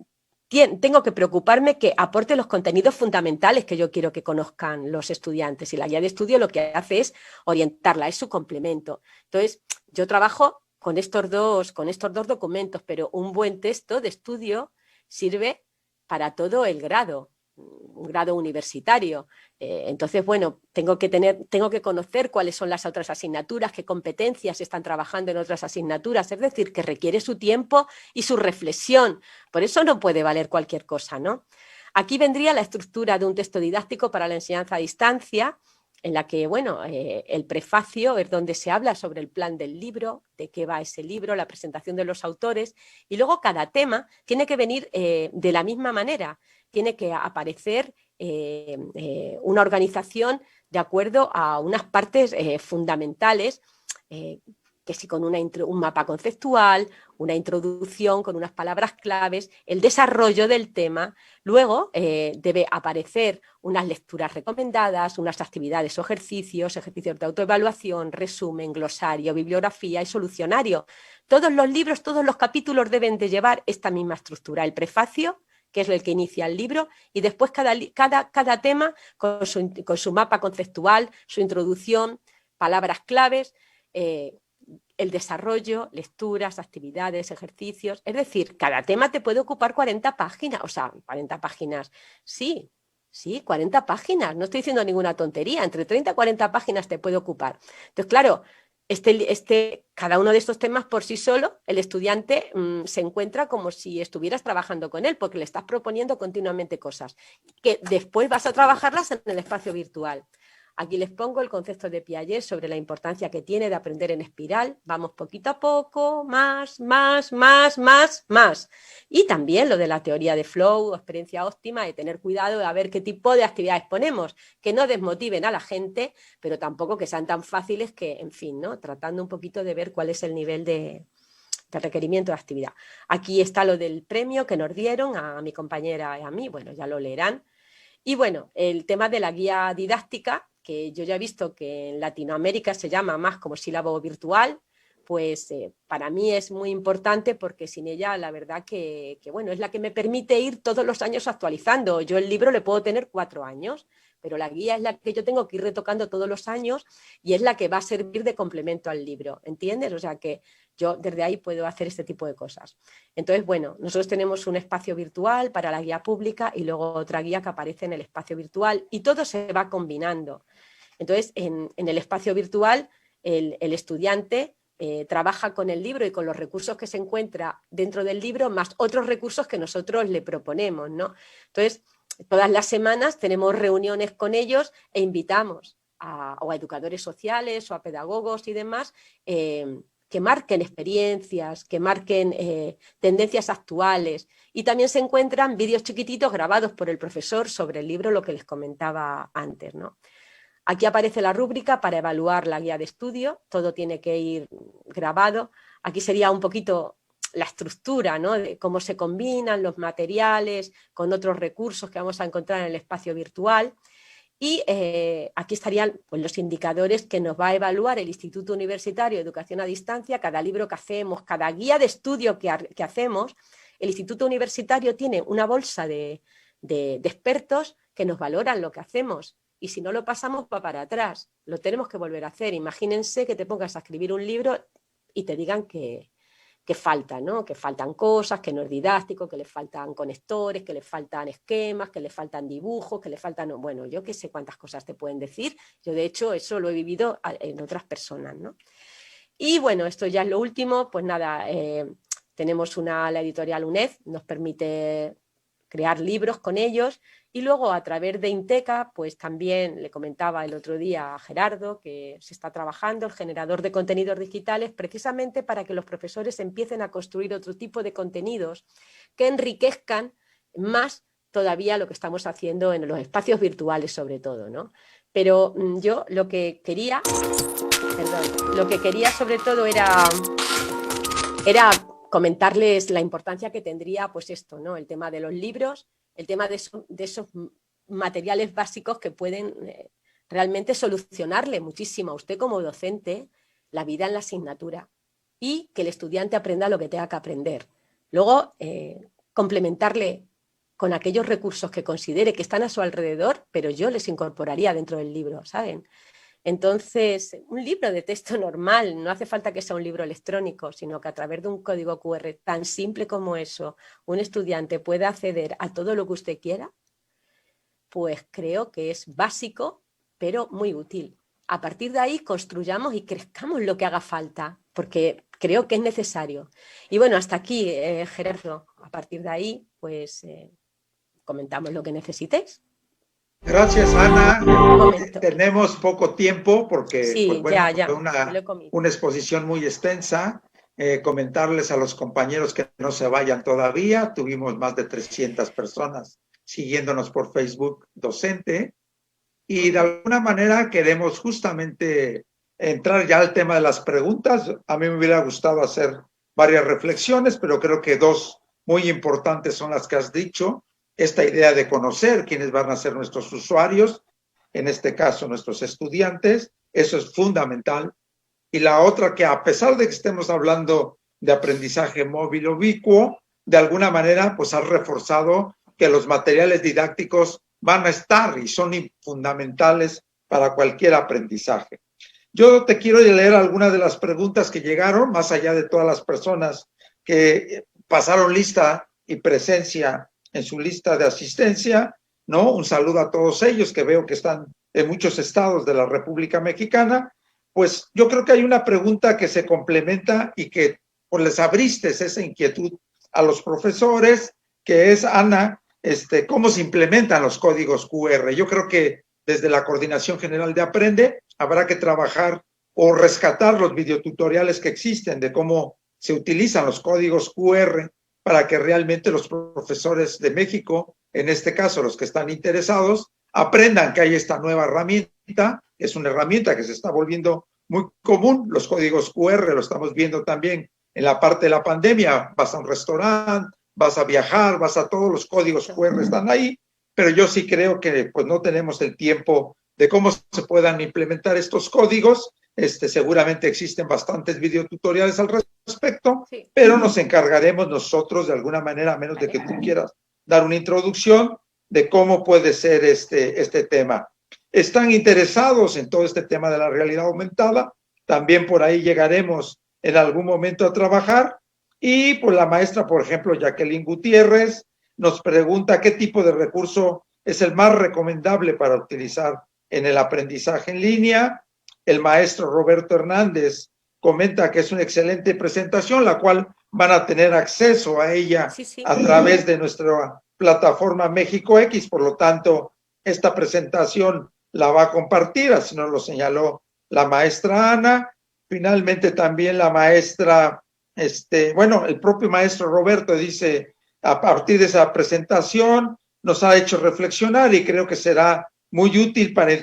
A: preocuparme que aporte los contenidos fundamentales que yo quiero que conozcan los estudiantes, y la guía de estudio lo que hace es orientarla, es su complemento. Entonces, yo trabajo con estos dos documentos, pero un buen texto de estudio sirve para todo el grado, un grado universitario. Entonces, bueno, tengo que conocer cuáles son las otras asignaturas, qué competencias están trabajando en otras asignaturas, es decir, que requiere su tiempo y su reflexión. Por eso no puede valer cualquier cosa, ¿no? Aquí vendría la estructura de un texto didáctico para la enseñanza a distancia, en la que, bueno, el prefacio es donde se habla sobre el plan del libro, de qué va ese libro, la presentación de los autores, y luego cada tema tiene que venir de la misma manera, tiene que aparecer una organización de acuerdo a unas partes fundamentales, que si con un mapa conceptual, una introducción con unas palabras claves, el desarrollo del tema. Luego debe aparecer unas lecturas recomendadas, unas actividades o ejercicios de autoevaluación, resumen, glosario, bibliografía y solucionario. Todos los libros, todos los capítulos deben de llevar esta misma estructura, el prefacio, que es el que inicia el libro, y después cada tema con su mapa conceptual, su introducción, palabras claves, el desarrollo, lecturas, actividades, ejercicios. Es decir, cada tema te puede ocupar 40 páginas, o sea, 40 páginas, sí, 40 páginas, no estoy diciendo ninguna tontería, entre 30 y 40 páginas te puede ocupar. Entonces, claro, cada uno de estos temas por sí solo, el estudiante se encuentra como si estuvieras trabajando con él, porque le estás proponiendo continuamente cosas que después vas a trabajarlas en el espacio virtual. Aquí les pongo el concepto de Piaget sobre la importancia que tiene de aprender en espiral. Vamos poquito a poco, más. Y también lo de la teoría de flow, experiencia óptima, de tener cuidado de ver qué tipo de actividades ponemos, que no desmotiven a la gente, pero tampoco que sean tan fáciles que, en fin, ¿no? Tratando un poquito de ver cuál es el nivel de requerimiento de actividad. Aquí está lo del premio que nos dieron a mi compañera y a mí, bueno, ya lo leerán. Y bueno, el tema de la guía didáctica, que yo ya he visto que en Latinoamérica se llama más como sílabo virtual, pues para mí es muy importante, porque sin ella la verdad que bueno, es la que me permite ir todos los años actualizando. Yo el libro le puedo tener 4 años, pero la guía es la que yo tengo que ir retocando todos los años y es la que va a servir de complemento al libro, ¿entiendes? O sea que yo desde ahí puedo hacer este tipo de cosas. Entonces, bueno, nosotros tenemos un espacio virtual para la guía pública y luego otra guía que aparece en el espacio virtual y todo se va combinando. Entonces, en el espacio virtual, el estudiante trabaja con el libro y con los recursos que se encuentra dentro del libro, más otros recursos que nosotros le proponemos, ¿no? Entonces, todas las semanas tenemos reuniones con ellos e invitamos o a educadores sociales o a pedagogos y demás, que marquen experiencias, que marquen tendencias actuales. Y también se encuentran vídeos chiquititos grabados por el profesor sobre el libro, lo que les comentaba antes, ¿no? Aquí aparece la rúbrica para evaluar la guía de estudio, todo tiene que ir grabado. Aquí sería un poquito la estructura, ¿no? De cómo se combinan los materiales con otros recursos que vamos a encontrar en el espacio virtual. Y aquí estarían pues, los indicadores que nos va a evaluar el Instituto Universitario de Educación a Distancia, cada libro que hacemos, cada guía de estudio que hacemos. El Instituto Universitario tiene una bolsa de expertos que nos valoran lo que hacemos. Y si no lo pasamos, va para atrás. Lo tenemos que volver a hacer. Imagínense que te pongas a escribir un libro y te digan que falta, ¿no? Que faltan cosas, que no es didáctico, que le faltan conectores, que le faltan esquemas, que le faltan dibujos, que le faltan... Bueno, yo qué sé cuántas cosas te pueden decir. Yo, de hecho, eso lo he vivido en otras personas, ¿no? Y bueno, esto ya es lo último. Pues nada, tenemos la editorial UNED, nos permite crear libros con ellos, y luego a través de Inteca, pues también le comentaba el otro día a Gerardo que se está trabajando el generador de contenidos digitales precisamente para que los profesores empiecen a construir otro tipo de contenidos que enriquezcan más todavía lo que estamos haciendo en los espacios virtuales sobre todo, ¿no? Pero yo lo que quería sobre todo era comentarles la importancia que tendría pues esto, ¿no? El tema de los libros, el tema de esos materiales básicos que pueden realmente solucionarle muchísimo a usted como docente la vida en la asignatura y que el estudiante aprenda lo que tenga que aprender. Luego, complementarle con aquellos recursos que considere que están a su alrededor, pero yo les incorporaría dentro del libro, ¿saben? Entonces, un libro de texto normal, no hace falta que sea un libro electrónico, sino que a través de un código QR tan simple como eso, un estudiante pueda acceder a todo lo que usted quiera, pues creo que es básico, pero muy útil. A partir de ahí construyamos y crezcamos lo que haga falta, porque creo que es necesario. Y bueno, hasta aquí, Gerardo. A partir de ahí, pues comentamos lo que necesitéis.
D: Gracias, Ana. Tenemos poco tiempo porque
A: sí,
D: pues, bueno,
A: ya.
D: fue una exposición muy extensa. Comentarles a los compañeros que no se vayan todavía. Tuvimos más de 300 personas siguiéndonos por Facebook Docente. Y de alguna manera queremos justamente entrar ya al tema de las preguntas. A mí me hubiera gustado hacer varias reflexiones, pero creo que dos muy importantes son las que has dicho. Esta idea de conocer quiénes van a ser nuestros usuarios, en este caso nuestros estudiantes, eso es fundamental. Y la otra que a pesar de que estemos hablando de aprendizaje móvil ubicuo, de alguna manera pues has reforzado que los materiales didácticos van a estar y son fundamentales para cualquier aprendizaje. Yo te quiero leer algunas de las preguntas que llegaron, más allá de todas las personas que pasaron lista y presencia en su lista de asistencia, ¿no? Un saludo a todos ellos que veo que están en muchos estados de la República Mexicana. Pues yo creo que hay una pregunta que se complementa y que pues les abriste esa inquietud a los profesores, que es, Ana, ¿cómo se implementan los códigos QR? Yo creo que desde la Coordinación General de Aprende habrá que trabajar o rescatar los videotutoriales que existen de cómo se utilizan los códigos QR para que realmente los profesores de México, en este caso los que están interesados, aprendan que hay esta nueva herramienta, que es una herramienta que se está volviendo muy común. Los códigos QR lo estamos viendo también en la parte de la pandemia. Vas a un restaurante, vas a viajar, vas a todos los códigos QR están ahí, pero yo sí creo que pues no tenemos el tiempo de cómo se puedan implementar estos códigos. Seguramente existen bastantes videotutoriales al respecto, sí, pero nos encargaremos nosotros de alguna manera, a menos de que tú quieras dar una introducción de cómo puede ser este tema. Están interesados en todo este tema de la realidad aumentada, también por ahí llegaremos en algún momento a trabajar. Y pues la maestra, por ejemplo, Jacqueline Gutiérrez, nos pregunta qué tipo de recurso es el más recomendable para utilizar en el aprendizaje en línea. El maestro Roberto Hernández comenta que es una excelente presentación, la cual van a tener acceso a ella a través de nuestra plataforma México X. Por lo tanto, esta presentación la va a compartir, así nos lo señaló la maestra Ana. Finalmente también la maestra, el propio maestro Roberto dice, a partir de esa presentación nos ha hecho reflexionar y creo que será muy útil para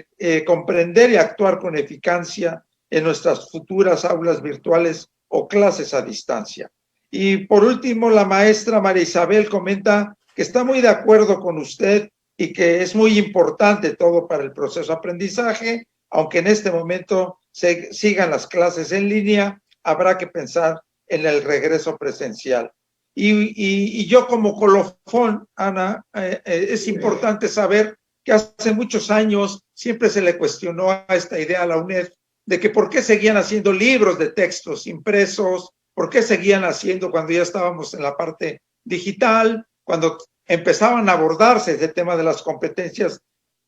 D: comprender y actuar con eficacia en nuestras futuras aulas virtuales o clases a distancia. Y por último, la maestra María Isabel comenta que está muy de acuerdo con usted y que es muy importante todo para el proceso de aprendizaje, aunque en este momento sigan las clases en línea, habrá que pensar en el regreso presencial. Y yo como colofón, Ana, es importante saber que hace muchos años siempre se le cuestionó a esta idea a la UNED de que por qué seguían haciendo libros de textos impresos, por qué seguían haciendo cuando ya estábamos en la parte digital, cuando empezaban a abordarse ese tema de las competencias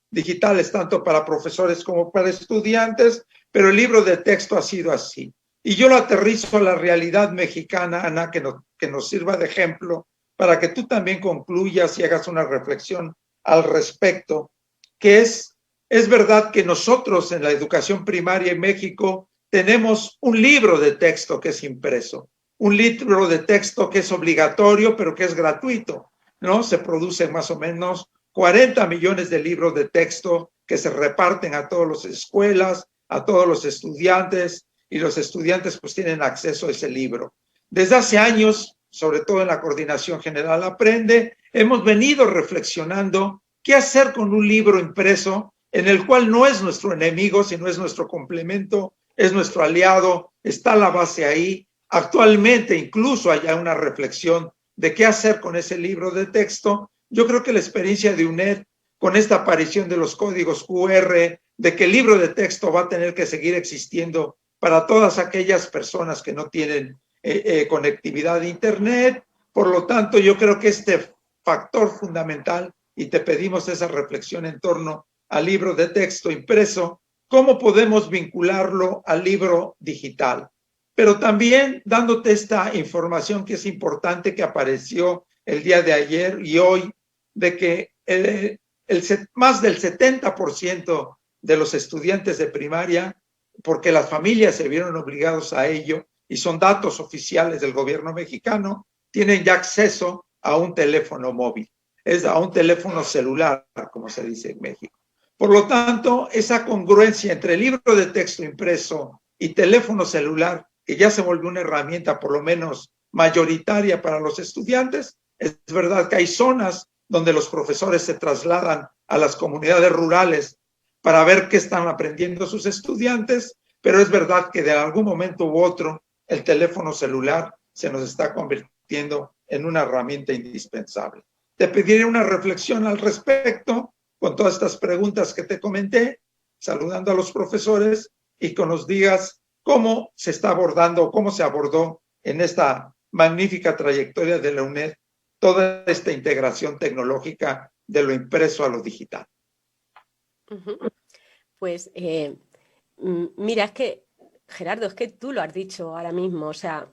D: digitales, tanto para profesores como para estudiantes, pero el libro de texto ha sido así. Y yo lo aterrizo a la realidad mexicana, Ana, que nos sirva de ejemplo para que tú también concluyas y hagas una reflexión al respecto, que es verdad que nosotros en la educación primaria en México tenemos un libro de texto que es impreso, un libro de texto que es obligatorio, pero que es gratuito, ¿no? Se producen más o menos 40 millones de libros de texto que se reparten a todas las escuelas, a todos los estudiantes, y los estudiantes pues tienen acceso a ese libro. Desde hace años, sobre todo en la Coordinación General Aprende, hemos venido reflexionando qué hacer con un libro impreso en el cual no es nuestro enemigo, sino es nuestro complemento, es nuestro aliado, está la base ahí. Actualmente incluso hay una reflexión de qué hacer con ese libro de texto. Yo creo que la experiencia de UNED con esta aparición de los códigos QR, de que el libro de texto va a tener que seguir existiendo para todas aquellas personas que no tienen conectividad de Internet. Por lo tanto, yo creo que este factor fundamental, y te pedimos esa reflexión en torno al libro de texto impreso, ¿cómo podemos vincularlo al libro digital? Pero también dándote esta información que es importante, que apareció el día de ayer y hoy, de que más del 70% de los estudiantes de primaria, porque las familias se vieron obligados a ello, y son datos oficiales del gobierno mexicano, tienen ya acceso a un teléfono móvil, es a un teléfono celular, como se dice en México. Por lo tanto, esa congruencia entre libro de texto impreso y teléfono celular, que ya se volvió una herramienta por lo menos mayoritaria para los estudiantes, es verdad que hay zonas donde los profesores se trasladan a las comunidades rurales para ver qué están aprendiendo sus estudiantes, pero es verdad que de algún momento u otro el teléfono celular se nos está convirtiendo en una herramienta indispensable. Te pediré una reflexión al respecto con todas estas preguntas que te comenté, saludando a los profesores y que nos digas cómo se está abordando, cómo se abordó en esta magnífica trayectoria de la UNED toda esta integración tecnológica de lo impreso a lo digital.
A: Pues mira, es que, Gerardo, es que tú lo has dicho ahora mismo, o sea,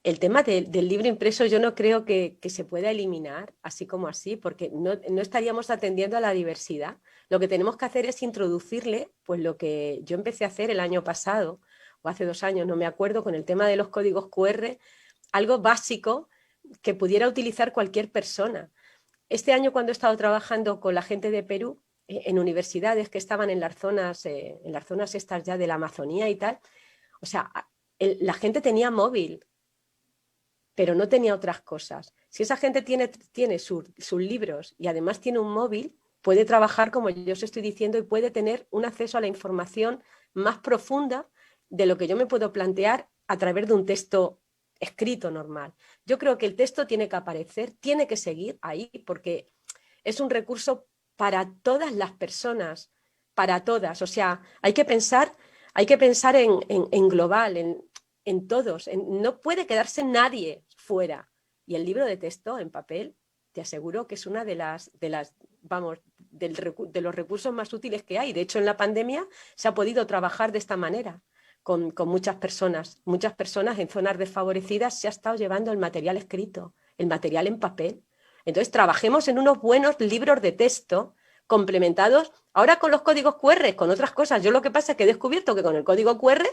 A: el tema del libro impreso yo no creo que se pueda eliminar así como así, porque no estaríamos atendiendo a la diversidad. Lo que tenemos que hacer es introducirle, pues lo que yo empecé a hacer el año pasado, o hace 2 años, no me acuerdo, con el tema de los códigos QR, algo básico que pudiera utilizar cualquier persona. Este año, cuando he estado trabajando con la gente de Perú, en universidades que estaban en las zonas estas ya de la Amazonía y tal, o sea, la gente tenía móvil, pero no tenía otras cosas. Si esa gente tiene sus libros y además tiene un móvil, puede trabajar como yo os estoy diciendo y puede tener un acceso a la información más profunda de lo que yo me puedo plantear a través de un texto escrito normal. Yo creo que el texto tiene que aparecer, tiene que seguir ahí, porque es un recurso para todas las personas, para todas. O sea, hay que pensar en global, en todos. No puede quedarse nadie fuera. Y el libro de texto en papel, te aseguro que es una de los recursos más útiles que hay. De hecho, en la pandemia se ha podido trabajar de esta manera con muchas personas. Muchas personas en zonas desfavorecidas se ha estado llevando el material escrito, el material en papel. Entonces, trabajemos en unos buenos libros de texto complementados ahora con los códigos QR, con otras cosas. Yo lo que pasa es que he descubierto que con el código QR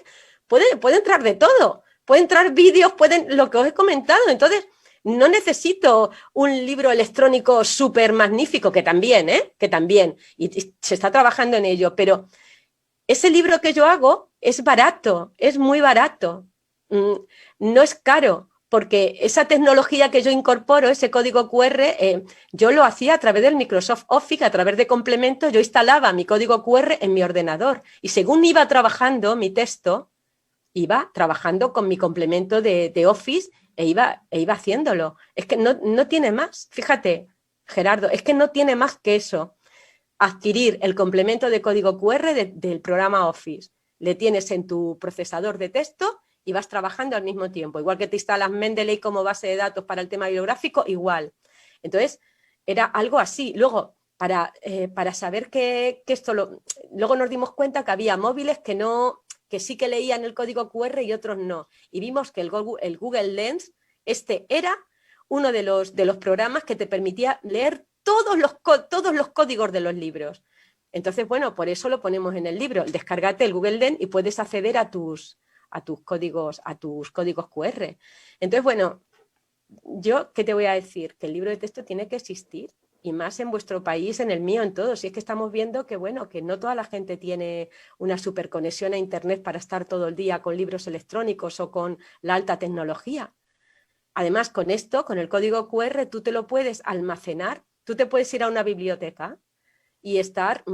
A: puede entrar de todo, puede entrar vídeos, lo que os he comentado. Entonces, no necesito un libro electrónico súper magnífico, que también, y se está trabajando en ello, pero ese libro que yo hago es barato, es muy barato, no es caro, porque esa tecnología que yo incorporo, ese código QR, yo lo hacía a través del Microsoft Office, a través de complementos, yo instalaba mi código QR en mi ordenador y según iba trabajando mi texto, iba trabajando con mi complemento de Office e iba haciéndolo. Es que no tiene más, fíjate, Gerardo, es que no tiene más que eso. Adquirir el complemento de código QR del programa Office. Le tienes en tu procesador de texto y vas trabajando al mismo tiempo. Igual que te instalas Mendeley como base de datos para el tema bibliográfico, igual. Entonces, era algo así. Luego, para saber que esto luego nos dimos cuenta que había móviles que sí que leían el código QR y otros no. Y vimos que el Google Lens, era uno de los programas que te permitía leer todos los códigos de los libros. Entonces, bueno, por eso lo ponemos en el libro. Descárgate el Google Lens y puedes acceder a tus códigos QR. Entonces, bueno, yo, ¿qué te voy a decir? Que el libro de texto tiene que existir, y más en vuestro país, en el mío, en todo. Si es que estamos viendo que, bueno, que no toda la gente tiene una superconexión a Internet para estar todo el día con libros electrónicos o con la alta tecnología. Además, con esto, con el código QR, tú te lo puedes almacenar, tú te puedes ir a una biblioteca y estar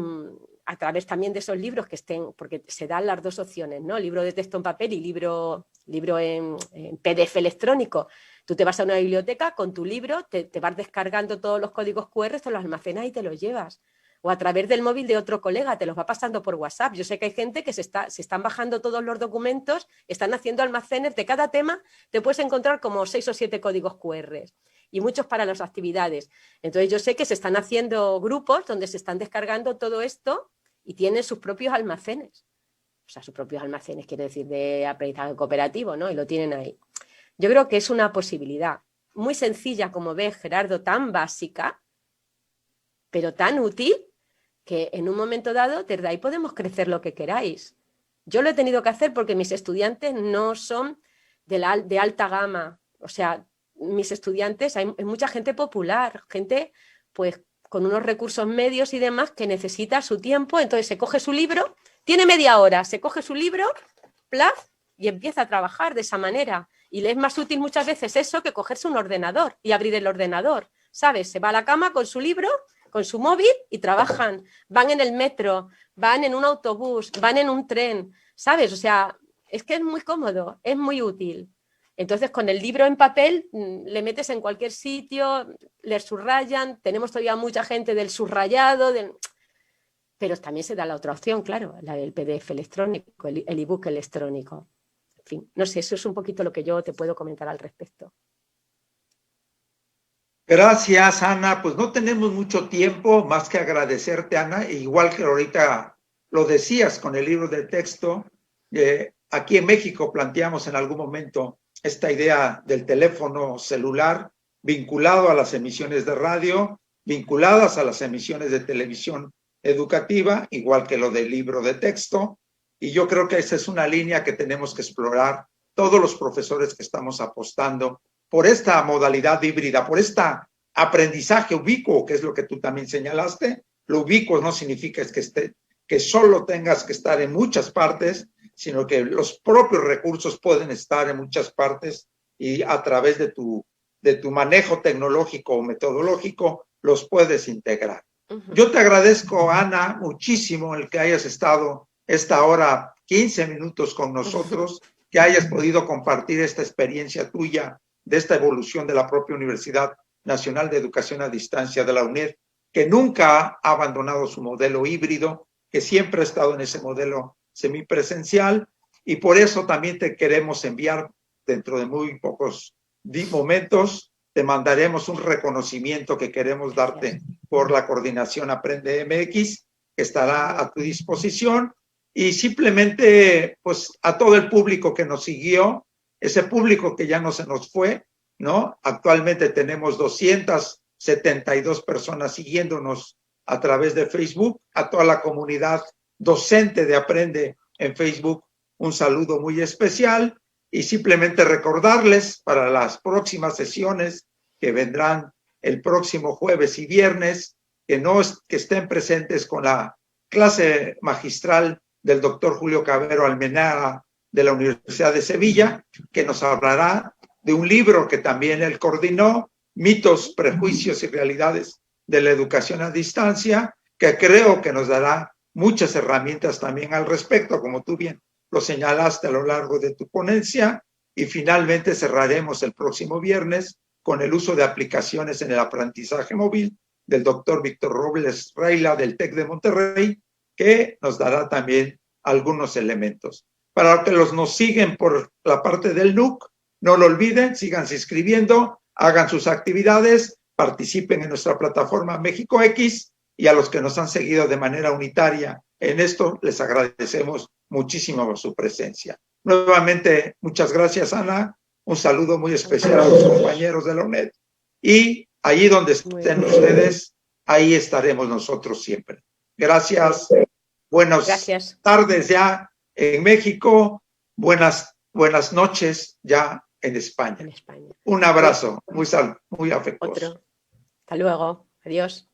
A: a través también de esos libros que estén, porque se dan las dos opciones, ¿no? Libro de texto en papel y libro en PDF electrónico. Tú te vas a una biblioteca con tu libro, te vas descargando todos los códigos QR, te los almacenas y te los llevas. O a través del móvil de otro colega, te los va pasando por WhatsApp. Yo sé que hay gente que se están bajando todos los documentos, están haciendo almacenes de cada tema, te puedes encontrar como 6 o 7 códigos QR y muchos para las actividades. Entonces yo sé que se están haciendo grupos donde se están descargando todo esto y tienen sus propios almacenes. O sea, sus propios almacenes quiere decir de aprendizaje cooperativo, ¿no? Y lo tienen ahí. Yo creo que es una posibilidad muy sencilla, como ves, Gerardo, tan básica, pero tan útil, que en un momento dado, desde ahí podemos crecer lo que queráis. Yo lo he tenido que hacer porque mis estudiantes no son de alta gama. O sea, mis estudiantes, hay mucha gente popular, gente pues con unos recursos medios y demás que necesita su tiempo. Entonces se coge su libro, tiene media hora, se coge su libro, plaf, y empieza a trabajar de esa manera. Y le es más útil muchas veces eso que cogerse un ordenador y abrir el ordenador, ¿sabes? Se va a la cama con su libro, con su móvil y trabajan. Van en el metro, van en un autobús, van en un tren, ¿sabes? O sea, es que es muy cómodo, es muy útil. Entonces, con el libro en papel, le metes en cualquier sitio, le subrayan, tenemos todavía mucha gente del subrayado, pero también se da la otra opción, claro, la del PDF electrónico, el ebook electrónico. En fin, no sé, eso es un poquito lo que yo te puedo comentar al respecto.
D: Gracias, Ana. Pues no tenemos mucho tiempo, más que agradecerte, Ana. Igual que ahorita lo decías con el libro de texto, aquí en México planteamos en algún momento esta idea del teléfono celular vinculado a las emisiones de radio, vinculadas a las emisiones de televisión educativa, igual que lo del libro de texto. Y yo creo que esa es una línea que tenemos que explorar todos los profesores que estamos apostando por esta modalidad híbrida, por este aprendizaje ubicuo, que es lo que tú también señalaste. Lo ubicuo no significa que solo tengas que estar en muchas partes, sino que los propios recursos pueden estar en muchas partes y a través de tu manejo tecnológico o metodológico los puedes integrar. Yo te agradezco, Ana, muchísimo el que hayas estado esta hora, 15 minutos con nosotros, que hayas podido compartir esta experiencia tuya de esta evolución de la propia Universidad Nacional de Educación a Distancia de la UNED, que nunca ha abandonado su modelo híbrido, que siempre ha estado en ese modelo semipresencial, y por eso también te queremos enviar dentro de muy pocos momentos, te mandaremos un reconocimiento que queremos darte por la coordinación Aprende MX, que estará a tu disposición, y simplemente pues a todo el público que nos siguió, ese público que ya no se nos fue, ¿no? Actualmente tenemos 272 personas siguiéndonos a través de Facebook. A toda la comunidad docente de Aprende en Facebook, un saludo muy especial y simplemente recordarles para las próximas sesiones que vendrán el próximo jueves y viernes, que estén presentes con la clase magistral del doctor Julio Cavero Almenara de la Universidad de Sevilla, que nos hablará de un libro que también él coordinó, Mitos, Prejuicios y Realidades de la Educación a Distancia, que creo que nos dará muchas herramientas también al respecto, como tú bien lo señalaste a lo largo de tu ponencia. Y finalmente cerraremos el próximo viernes con el uso de aplicaciones en el aprendizaje móvil del doctor Víctor Robles Reila del TEC de Monterrey, que nos dará también algunos elementos. Para los que nos siguen por la parte del NUC, no lo olviden, síganse inscribiendo, hagan sus actividades, participen en nuestra plataforma México X, y a los que nos han seguido de manera unitaria en esto, les agradecemos muchísimo su presencia. Nuevamente, muchas gracias, Ana. Un saludo muy especial a los compañeros de la UNED. Y allí donde estén ustedes, ahí estaremos nosotros siempre. Gracias. Buenas tardes ya en México. Buenas noches ya en España. Un abrazo muy afectuoso.
A: Hasta luego. Adiós.